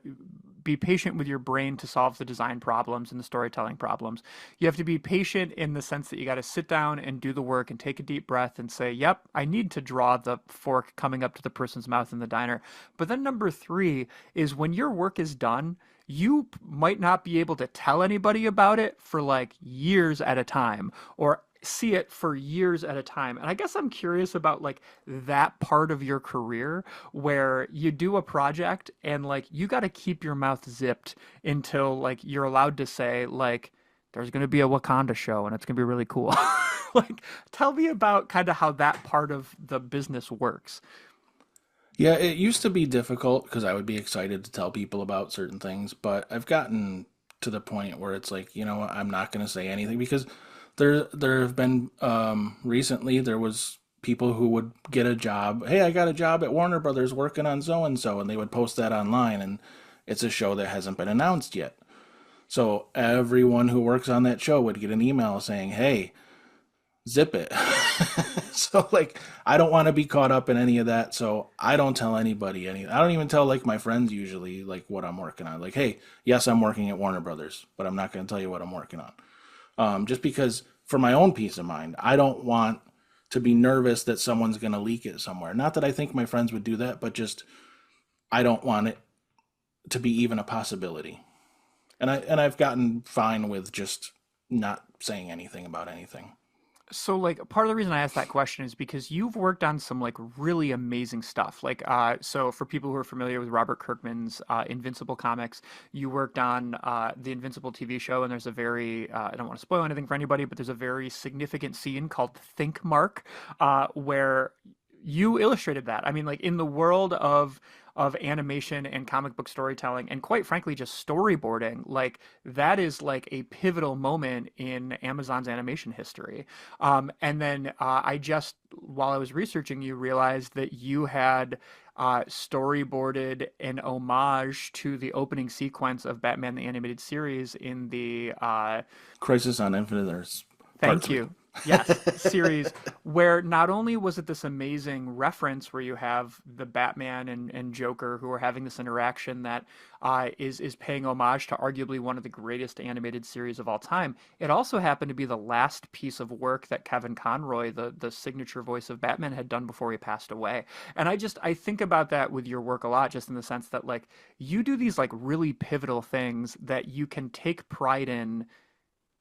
be patient with your brain to solve the design problems and the storytelling problems. You have to be patient in the sense that you got to sit down and do the work and take a deep breath and say, yep, I need to draw the fork coming up to the person's mouth in the diner. But then number three is when your work is done, you might not be able to tell anybody about it for like years at a time or see it for years at a time. And I guess I'm curious about like that part of your career where you do a project and like you got to keep your mouth zipped until like you're allowed to say like there's going to be a Wakanda show and it's going to be really cool. Like tell me about kind of how that part of the business works. Yeah, it used to be difficult because I would be excited to tell people about certain things, but I've gotten to the point where it's like, what, I'm not going to say anything because there have been recently there was people who would get a job. Hey, I got a job at Warner Brothers working on so and so, and they would post that online, and it's a show that hasn't been announced yet. So everyone who works on that show would get an email saying, "Hey, zip it." So like I don't want to be caught up in any of that, so I don't tell anybody any. I don't even tell like my friends usually like what I'm working on. Like, hey, yes, I'm working at Warner Brothers, but I'm not going to tell you what I'm working on. Just because for my own peace of mind, I don't want to be nervous that someone's going to leak it somewhere. Not that I think my friends would do that, but just I don't want it to be even a possibility. And I've gotten fine with just not saying anything about anything. So, like, part of the reason I asked that question is because you've worked on some like really amazing stuff. Like, so for people who are familiar with Robert Kirkman's Invincible comics, you worked on the Invincible TV show, and there's a very I don't want to spoil anything for anybody, but there's a very significant scene called Think Mark, where you illustrated that. I mean, like in the world of animation and comic book storytelling, and quite frankly, just storyboarding, like that is like a pivotal moment in Amazon's animation history. And then I just, while I was researching, you realized that you had storyboarded an homage to the opening sequence of Batman the Animated Series in the Crisis on Infinite Earths, Part thank 3. you. Yes, series where not only was it this amazing reference where you have the Batman and Joker who are having this interaction that is paying homage to arguably one of the greatest animated series of all time. It also happened to be the last piece of work that Kevin Conroy, the signature voice of Batman, had done before he passed away. And I think about that with your work a lot, just in the sense that like you do these like really pivotal things that you can take pride in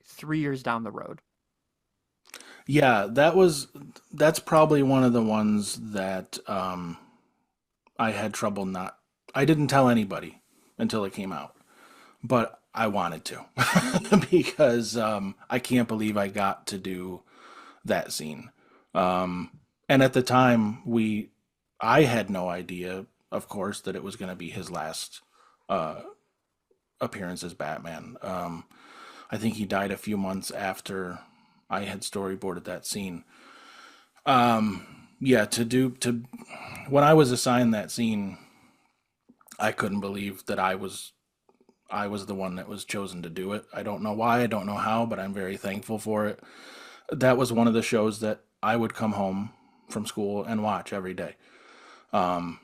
3 years down the road. Yeah, that's probably one of the ones that I had trouble not. I didn't tell anybody until it came out, but I wanted to because I can't believe I got to do that scene. And at the time, I had no idea, of course, that it was going to be his last uh, appearance as Batman. I think he died a few months after I had storyboarded that scene. Yeah, to when I was assigned that scene, I couldn't believe that I was the one that was chosen to do it. I don't know why, I don't know how, but I'm very thankful for it. That was one of the shows that I would come home from school and watch every day. Um,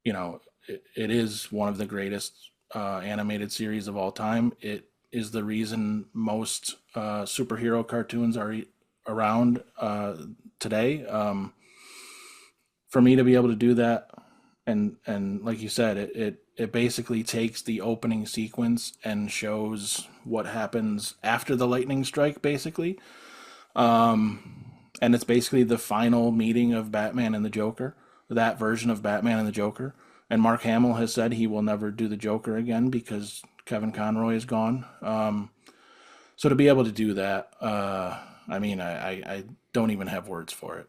it is one of the greatest animated series of all time. It is the reason most superhero cartoons are around today. For me to be able to do that, and like you said, it basically takes the opening sequence and shows what happens after the lightning strike, basically. And it's basically the final meeting of Batman and the Joker, that version of Batman and the Joker. And Mark Hamill has said he will never do the Joker again because Kevin Conroy is gone. So to be able to do that, I mean, I don't even have words for it.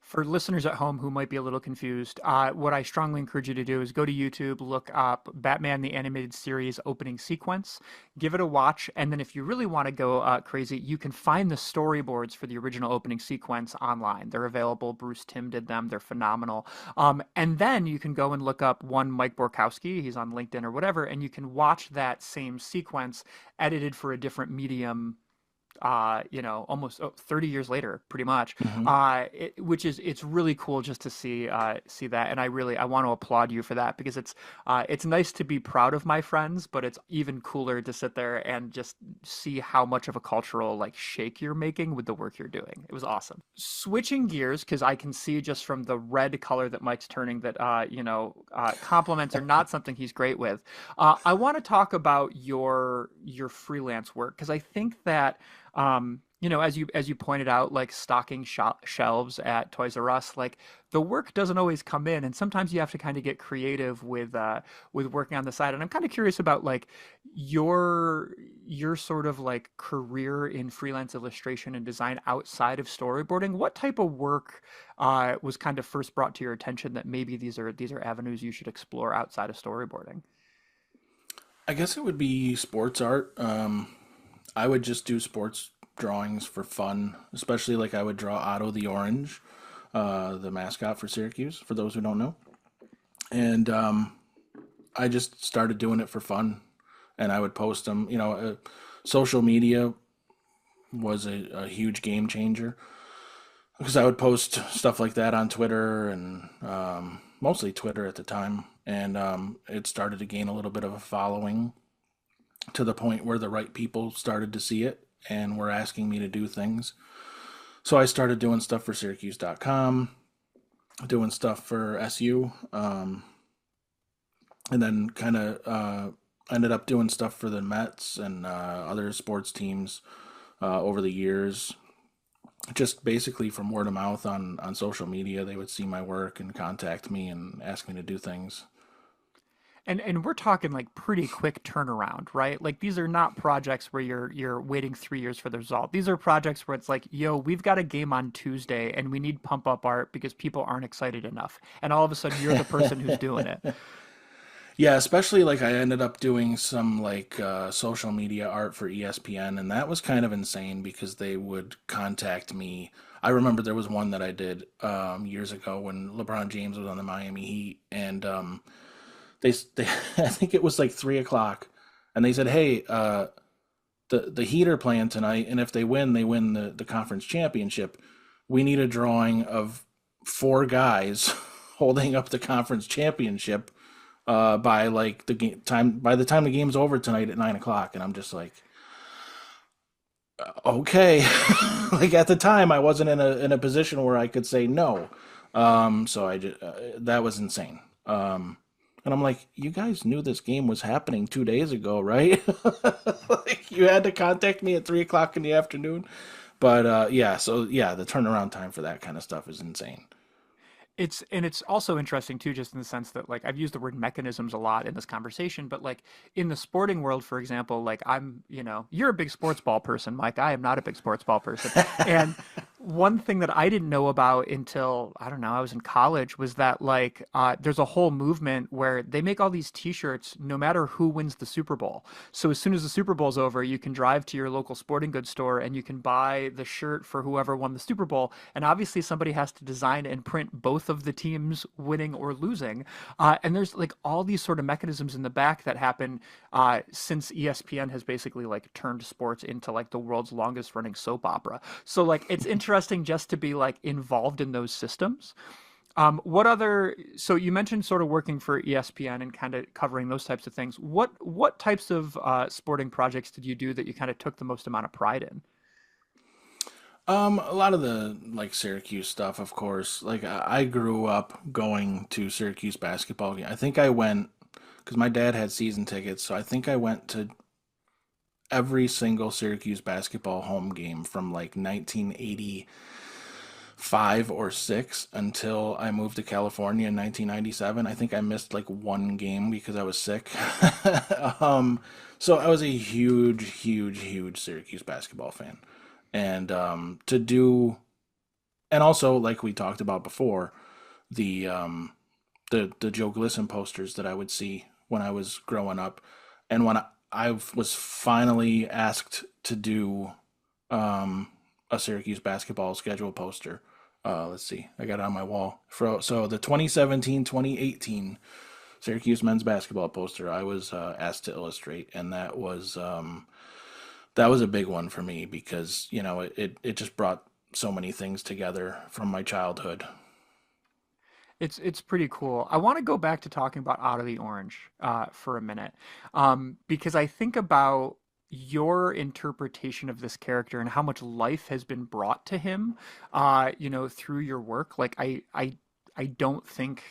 For listeners at home who might be a little confused, what I strongly encourage you to do is go to YouTube, look up Batman the Animated Series opening sequence, give it a watch, and then if you really want to go crazy, you can find the storyboards for the original opening sequence online. They're available. Bruce Timm did them. They're phenomenal. And then you can go and look up one Mike Borkowski. He's on LinkedIn or whatever, and you can watch that same sequence edited for a different medium almost 30 years later, pretty much, Hmm. which is, it's really cool just to see that. And I want to applaud you for that because it's nice to be proud of my friends, but it's even cooler to sit there and just see how much of a cultural like shake you're making with the work you're doing. It was awesome. Switching gears, because I can see just from the red color that Mike's turning that, compliments are not something he's great with. I want to talk about your freelance work because I think that as you pointed out, like stocking shelves at Toys R Us, like the work doesn't always come in, and sometimes you have to kind of get creative with working on the side. And I'm kind of curious about like your sort of like career in freelance illustration and design outside of storyboarding. What type of work was kind of first brought to your attention that maybe these are avenues you should explore outside of storyboarding? I guess it would be sports art. I would just do sports drawings for fun, especially like I would draw Otto the Orange, the mascot for Syracuse, for those who don't know. And I just started doing it for fun, and I would post them. Social media was a huge game changer because I would post stuff like that on Twitter and mostly Twitter at the time, and it started to gain a little bit of a following to the point where the right people started to see it and were asking me to do things. So I started doing stuff for Syracuse.com, doing stuff for SU, and then kind of ended up doing stuff for the Mets and other sports teams over the years. just basically from word of mouth on social media. They would see my work and contact me and ask me to do things. And we're talking like pretty quick turnaround, right? Like these are not projects where you're waiting 3 years for the result. These are projects where it's like, yo, we've got a game on Tuesday and we need pump up art because people aren't excited enough. And all of a sudden you're the person who's doing it. Yeah, especially like I ended up doing some like social media art for ESPN, and that was kind of insane because they would contact me. I remember there was one that I did years ago when LeBron James was on the Miami Heat, and they I think it was like 3 o'clock, and they said, "Hey, the Heat are playing tonight, and if they win the conference championship. We need a drawing of four guys holding up the conference championship by like the game time by the time the game's over tonight at 9 o'clock." And I'm just like, okay. Like at the time, I wasn't in a position where I could say no. So I just that was insane. And I'm like, you guys knew this game was happening 2 days ago, right? Like you had to contact me at 3 o'clock in the afternoon. But yeah, so yeah, the turnaround time for that kind of stuff is insane. It's also interesting too, just in the sense that like I've used the word mechanisms a lot in this conversation, but like in the sporting world, for example, like you're a big sports ball person, Mike. I am not a big sports ball person. And one thing that I didn't know about until I don't know, I was in college was that like there's a whole movement where they make all these t-shirts no matter who wins the Super Bowl. So as soon as the Super Bowl's over, you can drive to your local sporting goods store and you can buy the shirt for whoever won the Super Bowl. And obviously somebody has to design and print both of the teams winning or losing. And there's like all these sort of mechanisms in the back that happen since ESPN has basically like turned sports into like the world's longest running soap opera. So like it's interesting just to be like involved in those systems. What other? So you mentioned sort of working for ESPN and kind of covering those types of things. What types of sporting projects did you do that you kind of took the most amount of pride in? A lot of the like Syracuse stuff, of course. Like I grew up going to Syracuse basketball game. I think I went because my dad had season tickets, so I think I went to every single Syracuse basketball home game from like 1985 or 6 until I moved to California in 1997. I think I missed like one game because I was sick. um, so I was a huge Syracuse basketball fan. And to do, and also like we talked about before, the the Joe Glisson posters that I would see when I was growing up, and when I was finally asked to do a Syracuse basketball schedule poster. Let's see, I got it on my wall. So the 2017-2018 Syracuse men's basketball poster I was asked to illustrate, and that was a big one for me because it just brought so many things together from my childhood. It's pretty cool. I want to go back to talking about Out of the Orange for a minute, because I think about your interpretation of this character and how much life has been brought to him, through your work. Like I don't think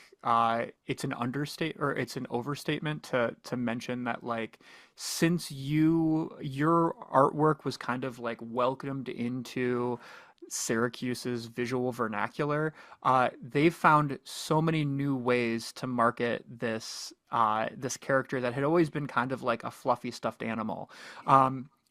it's an understate or it's an overstatement to mention that like since your artwork was kind of like welcomed into Syracuse's visual vernacular, they've found so many new ways to market this character that had always been kind of like a fluffy stuffed animal.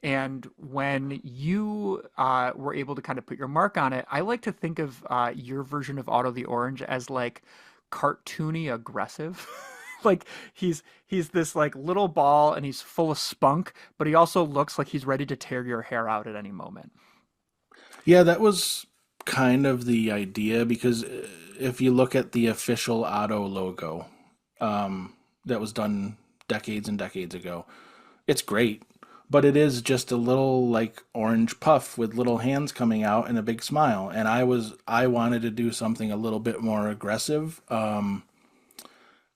And when you were able to kind of put your mark on it, I like to think of your version of Otto the Orange as like cartoony aggressive. Like he's this like little ball and he's full of spunk, but he also looks like he's ready to tear your hair out at any moment. Yeah, that was kind of the idea because if you look at the official Otto logo that was done decades and decades ago, it's great, but it is just a little like orange puff with little hands coming out and a big smile. And I wanted to do something a little bit more aggressive, and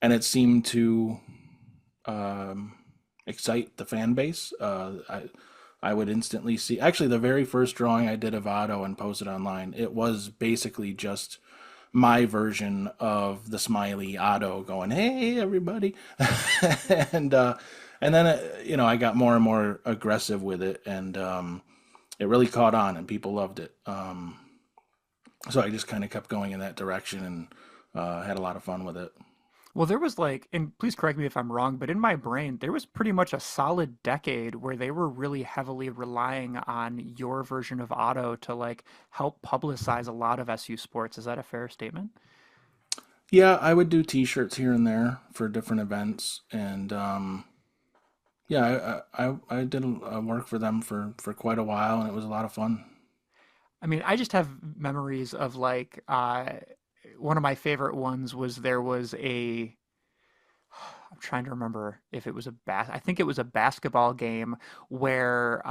it seemed to excite the fan base. I would instantly see. Actually, the very first drawing I did of Otto and posted online, it was basically just my version of the smiley Otto going, "Hey, everybody," and and then I got more and more aggressive with it, and it really caught on and people loved it. So I just kind of kept going in that direction and had a lot of fun with it. Well, there was like, and please correct me if I'm wrong, but in my brain, there was pretty much a solid decade where they were really heavily relying on your version of Otto to like help publicize a lot of SU sports. Is that a fair statement? Yeah, I would do T-shirts here and there for different events, and yeah, I did work for them for quite a while, and it was a lot of fun. I mean, I just have memories of like, one of my favorite ones was there was a I'm trying to remember if it was I think it was a basketball game where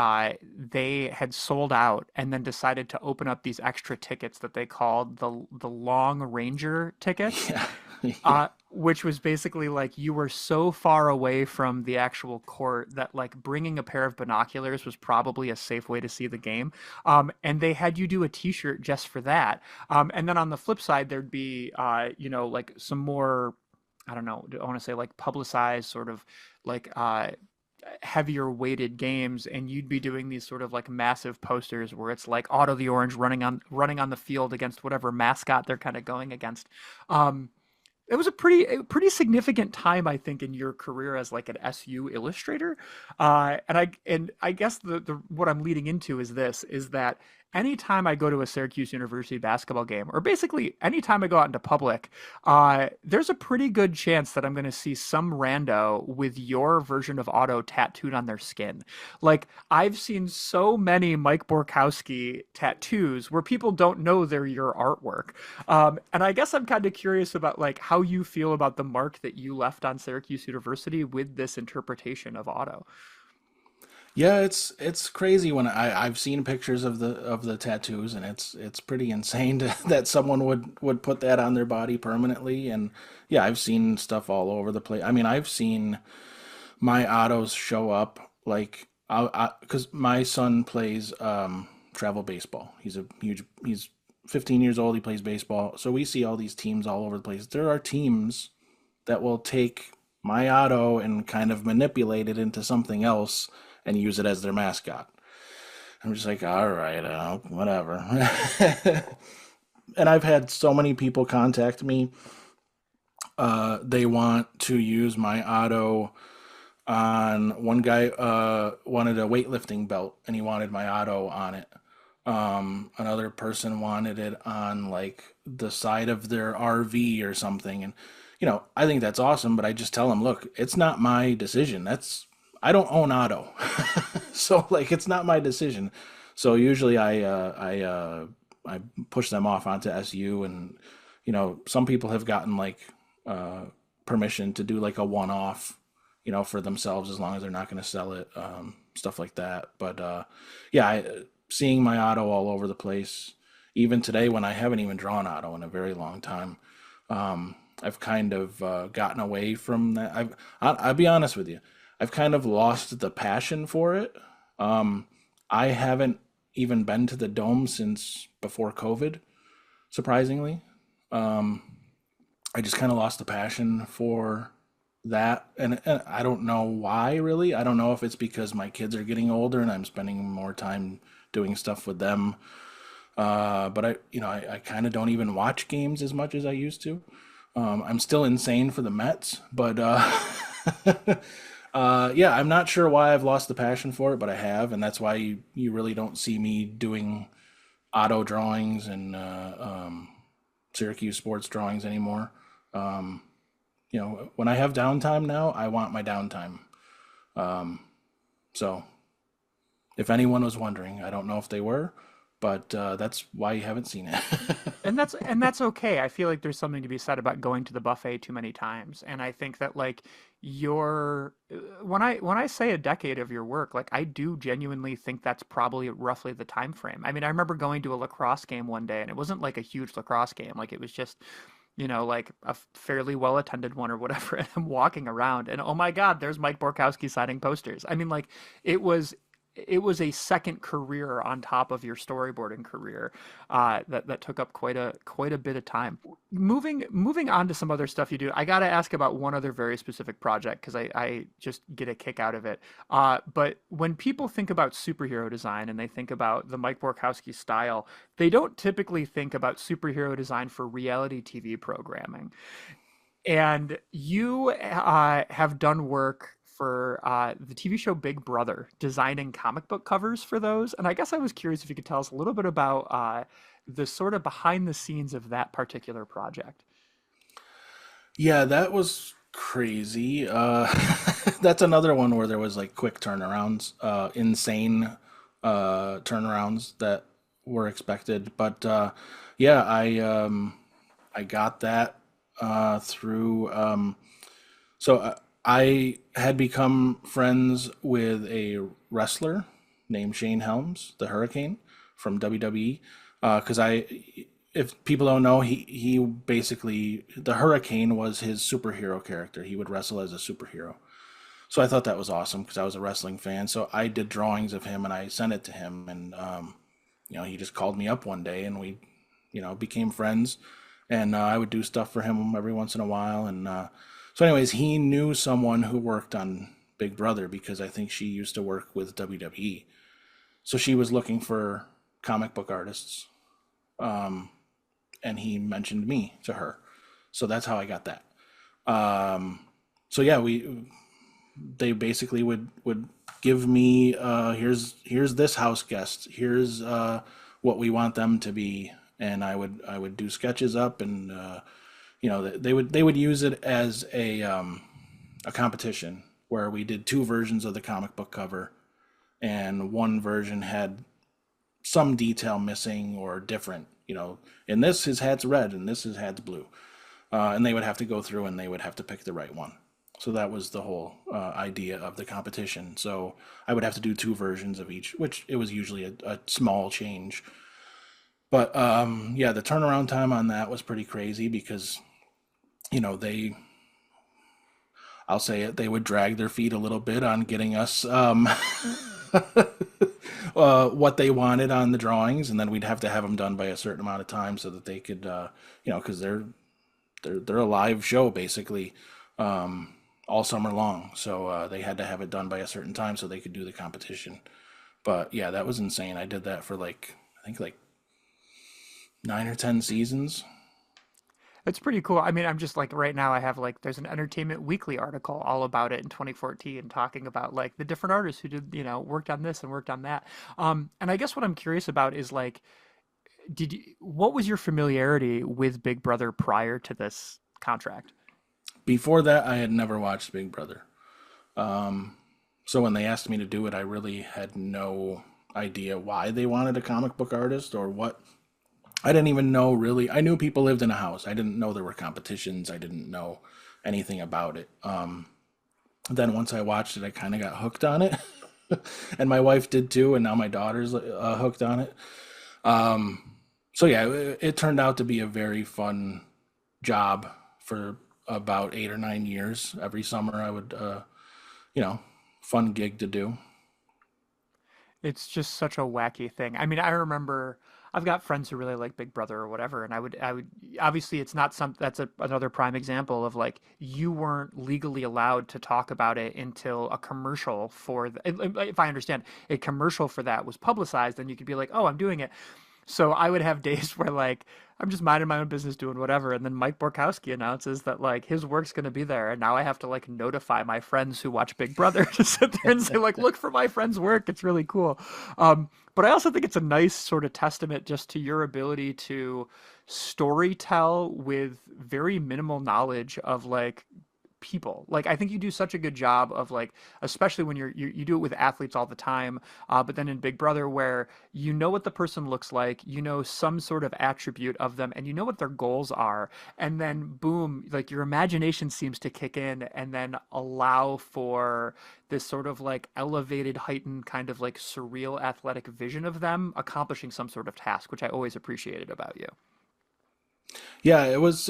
they had sold out and then decided to open up these extra tickets that they called the Long Ranger tickets, Yeah, yeah, which was basically like you were so far away from the actual court that like bringing a pair of binoculars was probably a safe way to see the game. And they had you do a T-shirt just for that. And then on the flip side, there'd be like some more, I don't know, I want to say like publicized sort of like heavier weighted games, and you'd be doing these sort of like massive posters where it's like Otto the Orange running on the field against whatever mascot they're kind of going against. Um, it was a pretty significant time, I think, in your career as like an SU illustrator. And I guess the what I'm leading into is that anytime I go to a Syracuse University basketball game, or basically anytime I go out into public, there's a pretty good chance that I'm going to see some rando with your version of Otto tattooed on their skin. Like I've seen so many Mike Borkowski tattoos where people don't know they're your artwork. And I guess I'm kind of curious about like how you feel about the mark that you left on Syracuse University with this interpretation of Otto. yeah. It's crazy when I've seen pictures of the tattoos, and it's pretty insane that someone would put that on their body permanently. And yeah, I've seen stuff all over the place. I mean, I've seen my autos show up like because my son plays travel baseball. He's 15 years old. He plays baseball, so we see all these teams all over the place. There are teams that will take my auto and kind of manipulate it into something else and use it as their mascot. I'm just like, all right, whatever. And I've had so many people contact me. They want to use my auto on one guy wanted a weightlifting belt and he wanted my auto on it. Another person wanted it on like the side of their RV or something. And I think that's awesome, but I just tell them, look, it's not my decision. I don't own auto. So like it's not my decision. So usually I push them off onto SU, and some people have gotten like uh permission to do like a one off, for themselves as long as they're not going to sell it, stuff like that. But yeah, seeing my auto all over the place, even today when I haven't even drawn auto in a very long time, I've kind of gotten away from that. I'll be honest with you, I've kind of lost the passion for it. I haven't even been to the dome since before COVID, surprisingly. Um, I just kind of lost the passion for that, and I don't know why really. I don't know if it's because my kids are getting older and I'm spending more time doing stuff with them. But I kind of don't even watch games as much as I used to. I'm still insane for the Mets, but yeah, I'm not sure why I've lost the passion for it, but I have, and that's why you really don't see me doing auto drawings and Syracuse sports drawings anymore. Um, when I have downtime now, I want my downtime. Um, so if anyone was wondering, I don't know if they were, but that's why you haven't seen it. And that's okay. I feel like there's something to be said about going to the buffet too many times. And I think that like your when I say a decade of your work, like I do genuinely think that's probably roughly the time frame. I mean, I remember going to a lacrosse game one day and it wasn't like a huge lacrosse game. Like it was just, like a fairly well attended one or whatever. And I'm walking around and oh my God, there's Mike Borkowski signing posters. I mean, like it was it was a second career on top of your storyboarding career that took up quite a bit of time. Moving on to some other stuff you do, I got to ask about one other very specific project because I just get a kick out of it. But when people think about superhero design and they think about the Mike Borkowski style, they don't typically think about superhero design for reality TV programming. And you have done work for the TV show Big Brother, designing comic book covers for those. And I guess I was curious if you could tell us a little bit about the sort of behind the scenes of that particular project. Yeah, that was crazy. That's another one where there was like quick turnarounds, insane turnarounds that were expected. But yeah, I got that through. I had become friends with a wrestler named Shane Helms, the Hurricane from WWE. Because if people don't know, he basically, the Hurricane was his superhero character. He would wrestle as a superhero. So I thought that was awesome because I was a wrestling fan. So I did drawings of him and I sent it to him. And, he just called me up one day and we, became friends. And I would do stuff for him every once in a while. And so anyways, he knew someone who worked on Big Brother because I think she used to work with WWE. So she was looking for comic book artists. And he mentioned me to her. So that's how I got that. So yeah, they basically would give me here's this house guest, here's what we want them to be, and I would do sketches up, and they would use it as a competition where we did two versions of the comic book cover, and one version had some detail missing or different. In this his hat's red, and this his hat's blue, and they would have to go through and they would have to pick the right one. So that was the whole idea of the competition. So I would have to do two versions of each, which it was usually a small change. But yeah, the turnaround time on that was pretty crazy because, I'll say it, they would drag their feet a little bit on getting us what they wanted on the drawings, and then we'd have to have them done by a certain amount of time so that they could, because they're a live show basically. All summer long. So they had to have it done by a certain time so they could do the competition. But yeah, that was insane. I did that for I think 9 or 10 seasons. It's pretty cool. I mean, I'm just like right now I have there's an Entertainment Weekly article all about it in 2014 talking about the different artists who did, worked on this and worked on that. And I guess what I'm curious about is what was your familiarity with Big Brother prior to this contract? Before that, I had never watched Big Brother. So when they asked me to do it, I really had no idea why they wanted a comic book artist or what. I didn't even know really. I knew people lived in a house. I didn't know there were competitions. I didn't know anything about it. Then once I watched it, I kind of got hooked on it. And my wife did too, and now my daughter's hooked on it. So yeah, it turned out to be a very fun job for about 8 or 9 years. Every summer I would, fun gig to do. It's just such a wacky thing. I mean, I remember I've got friends who really like Big Brother or whatever, and I would obviously it's not that's another prime example of you weren't legally allowed to talk about it until a commercial for if I understand, a commercial for that was publicized, then you could be like, oh, I'm doing it. So I would have days where I'm just minding my own business doing whatever, and then Mike Borkowski announces that his work's going to be there, and now I have to notify my friends who watch Big Brother to sit there and say look for my friend's work. It's really cool. But I also think it's a nice sort of testament just to your ability to story tell with very minimal knowledge of people. I think you do such a good job of especially when you do it with athletes all the time, but then in Big Brother where you know what the person looks like, some sort of attribute of them, and you know what their goals are, and then boom, your imagination seems to kick in and then allow for this sort of elevated, heightened kind of surreal athletic vision of them accomplishing some sort of task, which I always appreciated about you. Yeah, it was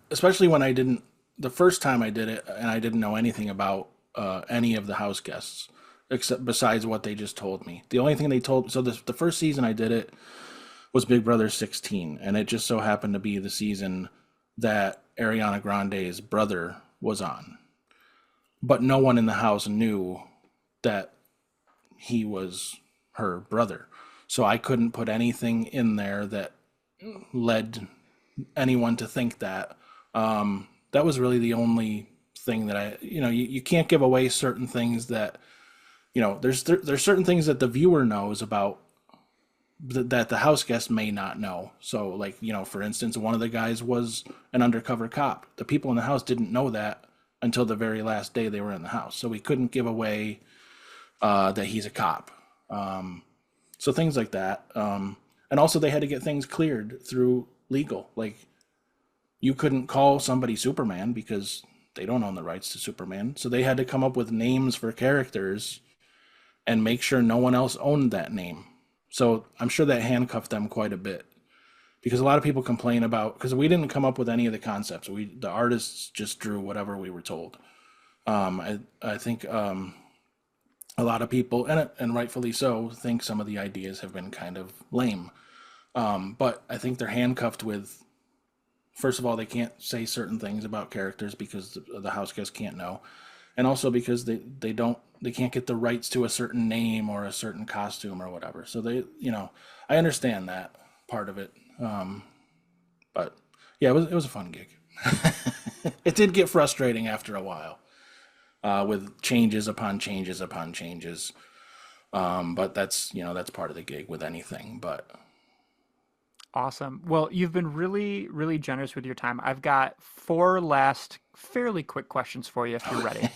especially when I didn't the first time I did it and I didn't know anything about any of the house guests. except besides what they just told me. The only thing they told, so the first season I did it was Big Brother 16, and it just so happened to be the season that Ariana Grande's brother was on. But no one in the house knew that he was her brother. So I couldn't put anything in there that led anyone to think that. That was really the only thing that you can't give away certain things that, there's certain things that the viewer knows about that the house guest may not know. So like, for instance, one of the guys was an undercover cop. The people in the house didn't know that until the very last day they were in the house. So we couldn't give away that he's a cop. So things like that. And also they had to get things cleared through legal. Like you couldn't call somebody Superman because they don't own the rights to Superman. So they had to come up with names for characters and make sure no one else owned that name. So I'm sure that handcuffed them quite a bit, because a lot of people complain about, because we didn't come up with any of the concepts. The artists just drew whatever we were told. I think a lot of people, and rightfully so, think some of the ideas have been kind of lame. But I think they're handcuffed with, first of all, they can't say certain things about characters because the house guests can't know. And also because they can't get the rights to a certain name or a certain costume or whatever. So I understand that part of it. But yeah, it was a fun gig. It did get frustrating after a while, with changes upon changes upon changes. But that's part of the gig with anything, but. Awesome. Well, you've been really, really generous with your time. I've got 4 last fairly quick questions for you if you're ready.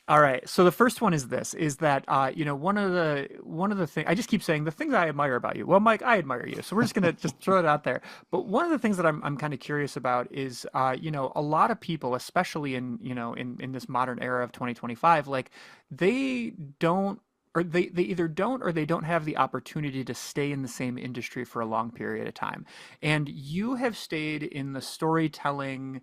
All right. So the first one is this, is that, one of the things, I just keep saying the things I admire about you. Well, Mike, I admire you. So we're just going to just throw it out there. But one of the things that I'm kind of curious about is, a lot of people, especially in this modern era of 2025, like they don't, or they either don't or they don't have the opportunity to stay in the same industry for a long period of time. And you have stayed in the storytelling,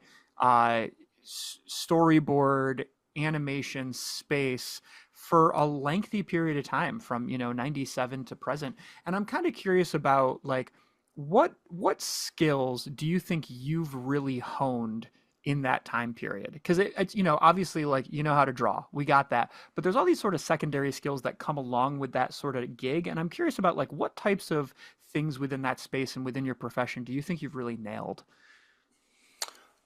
storyboard, animation space for a lengthy period of time, from 97 to present. And I'm kind of curious about, like, what skills do you think you've really honed in that time period? Because it's obviously, like, how to draw, we got that, but there's all these sort of secondary skills that come along with that sort of gig, and I'm curious about, like, what types of things within that space and within your profession do you think you've really nailed?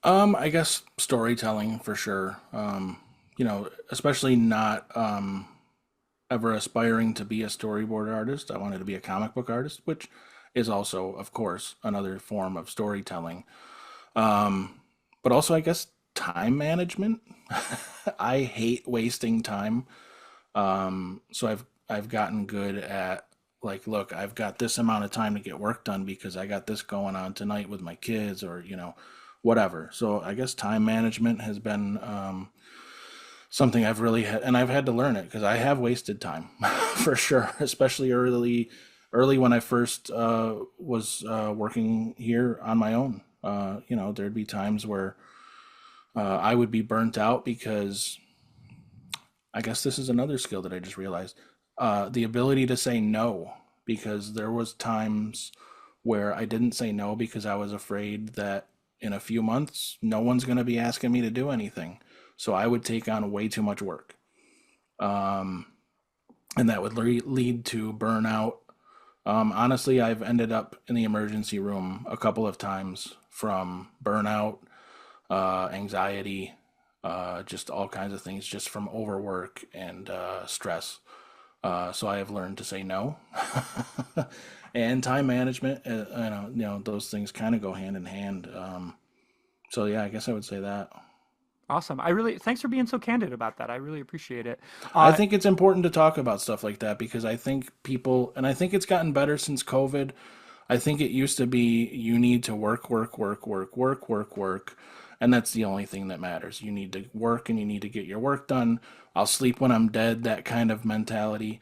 I guess storytelling for sure. Especially not ever aspiring to be a storyboard artist. I wanted to be a comic book artist, which is also, of course, another form of storytelling. But also, I guess, time management. I hate wasting time. So I've gotten good at, like, look, I've got this amount of time to get work done because I got this going on tonight with my kids, or whatever. So I guess time management has been something I've really had, and I've had to learn it because I have wasted time for sure, especially early when I first was working here on my own. There'd be times where I would be burnt out because, I guess this is another skill that I just realized, the ability to say no, because there was times where I didn't say no because I was afraid that in a few months no one's going to be asking me to do anything. So I would take on way too much work. And that would lead to burnout. Honestly, I've ended up in the emergency room a couple of times from burnout, anxiety, just all kinds of things, just from overwork and stress. So I have learned to say no. And time management, those things kind of go hand in hand. So yeah, I guess I would say that. Awesome. Thanks for being so candid about that. I really appreciate it. I think it's important to talk about stuff like that because I think people, and I think it's gotten better since COVID. I think it used to be you need to work, work, work, work, work, work, work. And that's the only thing that matters. You need to work and you need to get your work done. I'll sleep when I'm dead, that kind of mentality.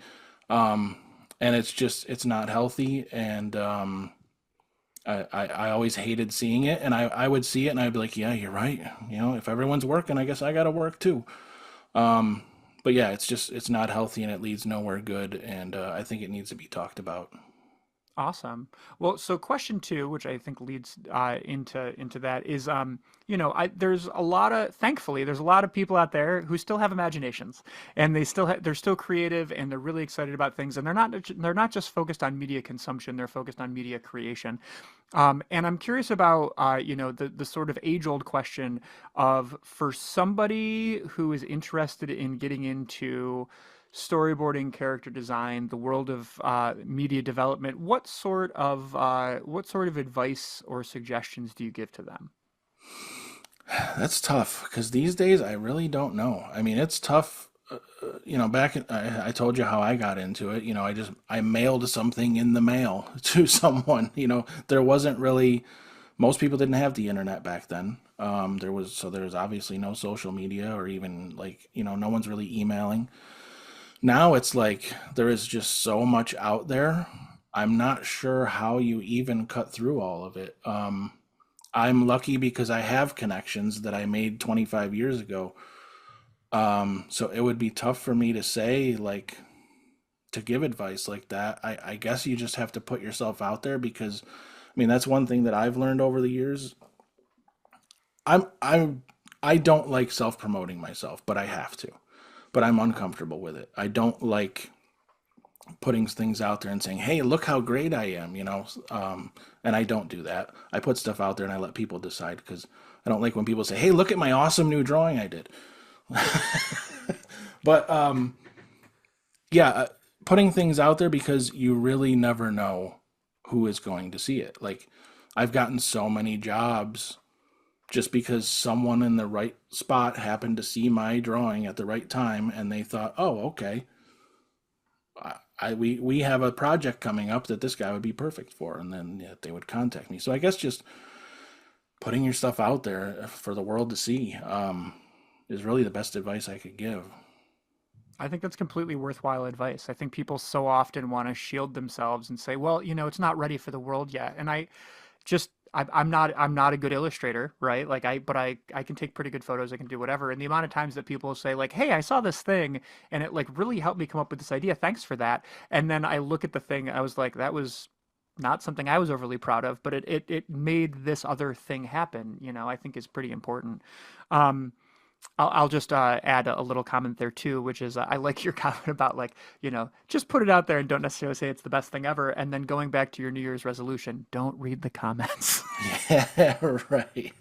And it's not healthy. And I always hated seeing it. And I would see it and I'd be like, yeah, you're right. If everyone's working, I guess I got to work too. But but yeah, it's not healthy and it leads nowhere good. And I think it needs to be talked about. Awesome. Well, so question two, which I think leads into that, is there's a lot of thankfully there's a lot of people out there who still have imaginations, and they're still creative, and they're really excited about things, and they're not just focused on media consumption, they're focused on media creation. And I'm curious about the sort of age old question of, for somebody who is interested in getting into storyboarding, character design, the world of media development, what sort of advice or suggestions do you give to them? That's tough because these days I really don't know. I mean, it's tough. I told you how I got into it. I mailed something in the mail to someone. There wasn't really, most people didn't have the internet back then. There was obviously no social media, or even like, no one's really emailing. Now it's like there is just so much out there. I'm not sure how you even cut through all of it. I'm lucky because I have connections that I made 25 years ago. So it would be tough for me to say, like, to give advice like that. I guess you just have to put yourself out there because, I mean, that's one thing that I've learned over the years. I don't like self-promoting myself, but I have to. But I'm uncomfortable with it. I don't like putting things out there and saying, "Hey, look how great I am." And I don't do that. I put stuff out there and I let people decide because I don't like when people say, "Hey, look at my awesome new drawing I did." But yeah, putting things out there because you really never know who is going to see it. Like, I've gotten so many jobs just because someone in the right spot happened to see my drawing at the right time and they thought, "Oh, okay, we have a project coming up that this guy would be perfect for," and then yeah, they would contact me. So I guess just putting your stuff out there for the world to see is really the best advice I could give. I think that's completely worthwhile advice. I think people so often want to shield themselves and say, well, it's not ready for the world yet. And I'm not a good illustrator, right? Like I can take pretty good photos. I can do whatever. And the amount of times that people say like, "Hey, I saw this thing and it like really helped me come up with this idea. Thanks for that." And then I look at the thing, I was like, that was not something I was overly proud of, but it made this other thing happen, I think is pretty important. Um, I'll just add a little comment there too, which is I like your comment about like, just put it out there and don't necessarily say it's the best thing ever. And then going back to your New Year's resolution, don't read the comments. Yeah, right.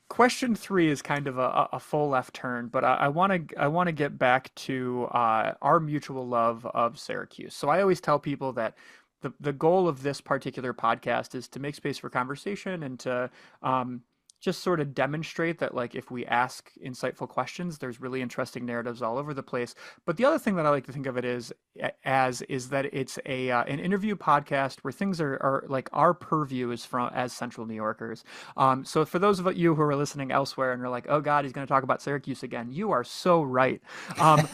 Question three is kind of a full left turn, but I want to get back to our mutual love of Syracuse. So I always tell people that the goal of this particular podcast is to make space for conversation and to just sort of demonstrate that like if we ask insightful questions, there's really interesting narratives all over the place. But the other thing that I like to think of it is that it's an interview podcast where things are like our purview is from as Central New Yorkers. So for those of you who are listening elsewhere and are like, oh God, he's going to talk about Syracuse again, you are so right. Um,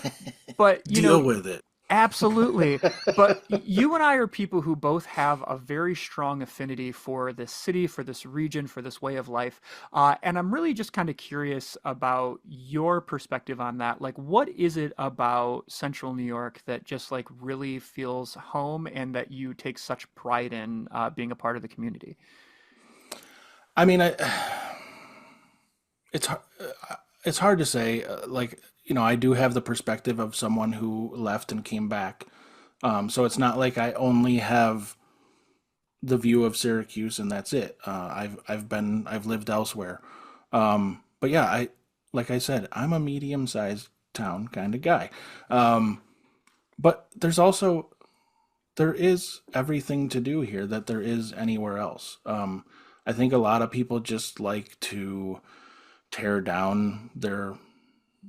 but Deal with it. Absolutely. But you and I are people who both have a very strong affinity for this city, for this region, for this way of life. And I'm really just kind of curious about your perspective on that. Like, what is it about Central New York that just like really feels home and that you take such pride in being a part of the community? I mean, it's it's hard to say. Like, I do have the perspective of someone who left and came back. So it's not like I only have the view of Syracuse and that's it. I've lived elsewhere. But yeah, like I said, I'm a medium-sized town kind of guy. Um, but there is everything to do here that there is anywhere else. I think a lot of people just like to tear down their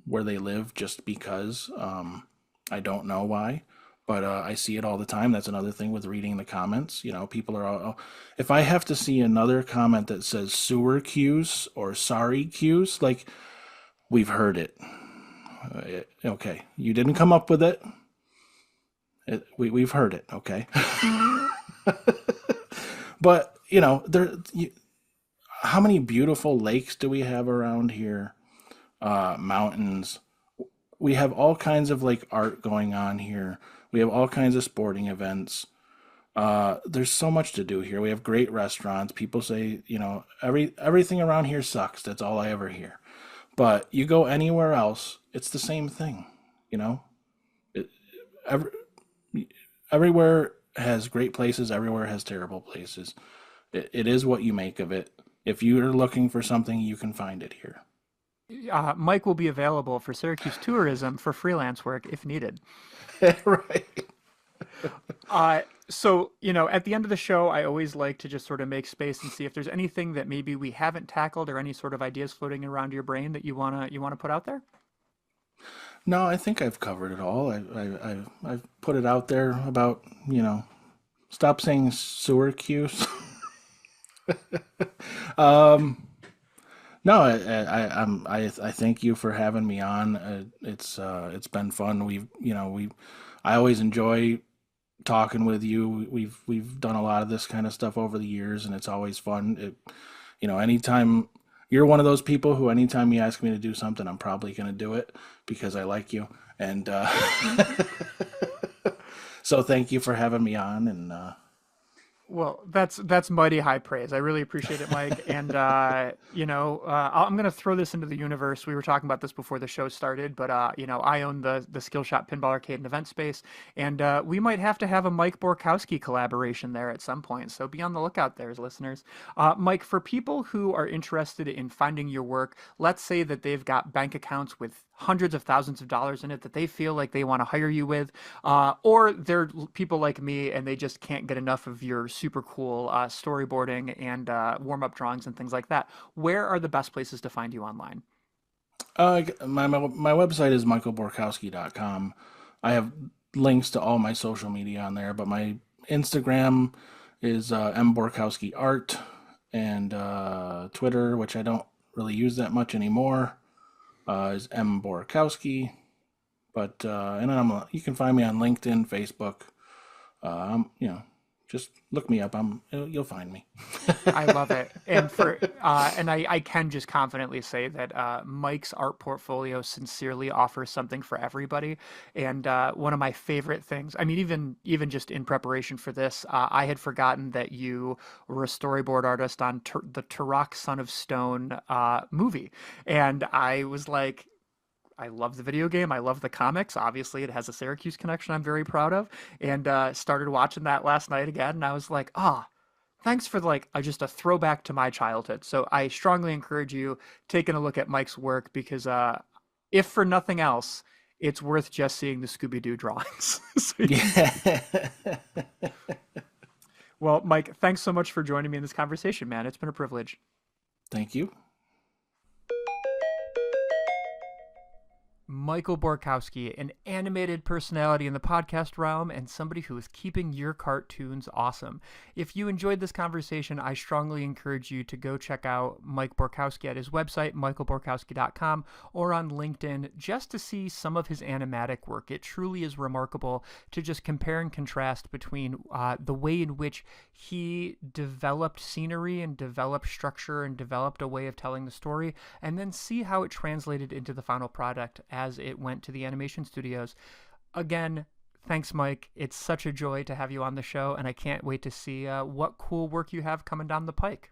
where they live just because. I don't know why, but I see it all the time. That's another thing with reading the comments. People are all, oh, if I have to see another comment that says sewer cues or sorry cues, like, we've heard it. Okay, you didn't come up with it. We've heard it. Okay, but how many beautiful lakes do we have around here? Mountains. we have all kinds of like art going on here. We have all kinds of sporting events. There's so much to do here. We have great restaurants. People say, everything around here sucks. That's all I ever hear. But you go anywhere else, it's the same thing. You know, it, every, everywhere has great places. Everywhere has terrible places. It is what you make of it. If you're looking for something, you can find it here. Mike will be available for Syracuse tourism for freelance work if needed. Right. So, at the end of the show, I always like to just sort of make space and see if there's anything that maybe we haven't tackled or any sort of ideas floating around your brain that you wanna put out there. No, I think I've covered it all. I've put it out there about, stop saying Syracuse. No, I thank you for having me on. It's been fun. I always enjoy talking with you. We've done a lot of this kind of stuff over the years, and it's always fun. Anytime you're one of those people who, anytime you ask me to do something, I'm probably going to do it because I like you. And so thank you for having me on. And Well, that's mighty high praise. I really appreciate it, Mike. And I'm going to throw this into the universe. We were talking about this before the show started, but I own the Skill Shop Pinball Arcade and Event Space, and we might have to have a Mike Borkowski collaboration there at some point. So be on the lookout there, as listeners. Mike, for people who are interested in finding your work, let's say that they've got bank accounts with hundreds of thousands of dollars in it that they feel like they want to hire you with, or they're people like me and they just can't get enough of your super cool storyboarding and warm-up drawings and things like that. Where are the best places to find you online? my website is michaelborkowski.com. I have links to all my social media on there, but my Instagram is mborkowskiart, and Twitter, which I don't really use that much anymore, is mborkowski. But and you can find me on LinkedIn, Facebook. Just look me up. You'll find me. I love it. And I can just confidently say that Mike's art portfolio sincerely offers something for everybody. And one of my favorite things, I mean, even just in preparation for this, I had forgotten that you were a storyboard artist on the Turok Son of Stone movie. And I was like, I love the video game. I love the comics. Obviously, it has a Syracuse connection I'm very proud of. And started watching that last night again. And I was like, thanks for just a throwback to my childhood. So I strongly encourage you taking a look at Mike's work because if for nothing else, it's worth just seeing the Scooby-Doo drawings. Yeah. Well, Mike, thanks so much for joining me in this conversation, man. It's been a privilege. Thank you. Michael Borkowski, an animated personality in the podcast realm and somebody who is keeping your cartoons awesome. If you enjoyed this conversation, I strongly encourage you to go check out Mike Borkowski at his website, michaelborkowski.com, or on LinkedIn just to see some of his animatic work. It truly is remarkable to just compare and contrast between the way in which he developed scenery and developed structure and developed a way of telling the story, and then see how it translated into the final product as it went to the animation studios. Again, thanks, Mike. It's such a joy to have you on the show, and I can't wait to see what cool work you have coming down the pike.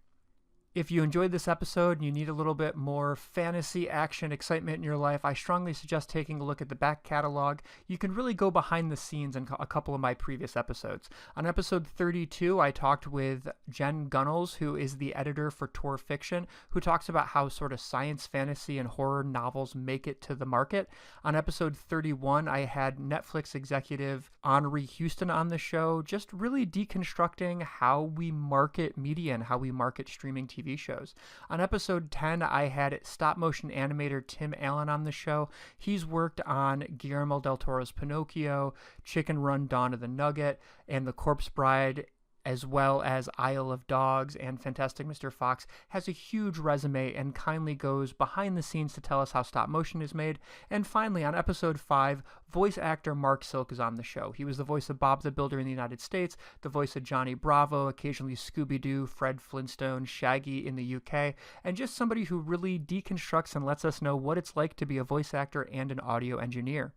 If you enjoyed this episode and you need a little bit more fantasy, action, excitement in your life, I strongly suggest taking a look at the back catalog. You can really go behind the scenes in a couple of my previous episodes. On episode 32, I talked with Jen Gunnels, who is the editor for Tor Fiction, who talks about how sort of science, fantasy, and horror novels make it to the market. On episode 31, I had Netflix executive Henri Houston on the show, just really deconstructing how we market media and how we market streaming TV shows. On episode 10, I had stop motion animator Tim Allen on the show. He's worked on Guillermo del Toro's Pinocchio, Chicken Run Dawn of the Nugget, and The Corpse Bride, as well as Isle of Dogs and Fantastic Mr. Fox, has a huge resume and kindly goes behind the scenes to tell us how stop motion is made. And finally, on episode 5, voice actor Mark Silk is on the show. He was the voice of Bob the Builder in the United States, the voice of Johnny Bravo, occasionally Scooby-Doo, Fred Flintstone, Shaggy in the UK, and just somebody who really deconstructs and lets us know what it's like to be a voice actor and an audio engineer.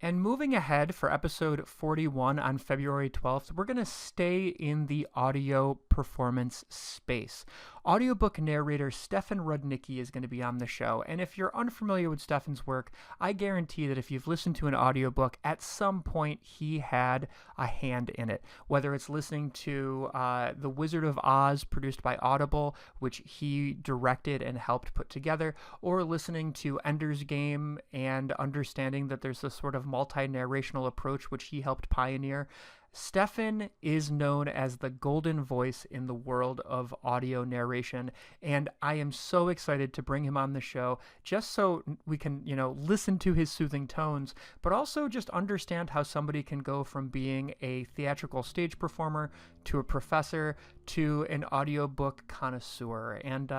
And moving ahead for episode 41 on February 12th, we're going to stay in the audio performance space. Audiobook narrator Stefan Rudnicki is going to be on the show. And if you're unfamiliar with Stefan's work, I guarantee that if you've listened to an audiobook, at some point he had a hand in it. Whether it's listening to The Wizard of Oz, produced by Audible, which he directed and helped put together, or listening to Ender's Game and understanding that there's this sort of multi-narrational approach which he helped pioneer. Stefan is known as the golden voice in the world of audio narration, and I am so excited to bring him on the show just so we can, listen to his soothing tones, but also just understand how somebody can go from being a theatrical stage performer to a professor to an audiobook connoisseur. And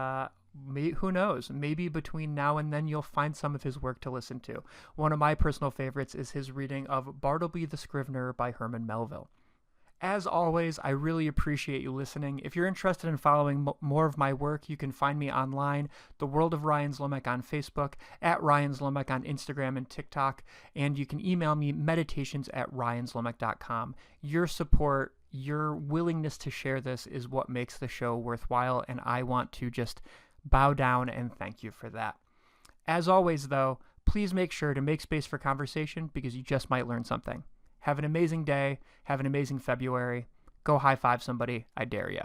who knows, maybe between now and then you'll find some of his work to listen to. One of my personal favorites is his reading of Bartleby the Scrivener by Herman Melville. As always, I really appreciate you listening. If you're interested in following more of my work, you can find me online, The World of Ryan Zlomek on Facebook, at Ryan Zlomek on Instagram and TikTok, and you can email me meditations@ryanzlomek.com. Your support, your willingness to share this is what makes the show worthwhile, and I want to just bow down and thank you for that. As always, though, please make sure to make space for conversation because you just might learn something. Have an amazing day. Have an amazing February. Go high five somebody. I dare ya.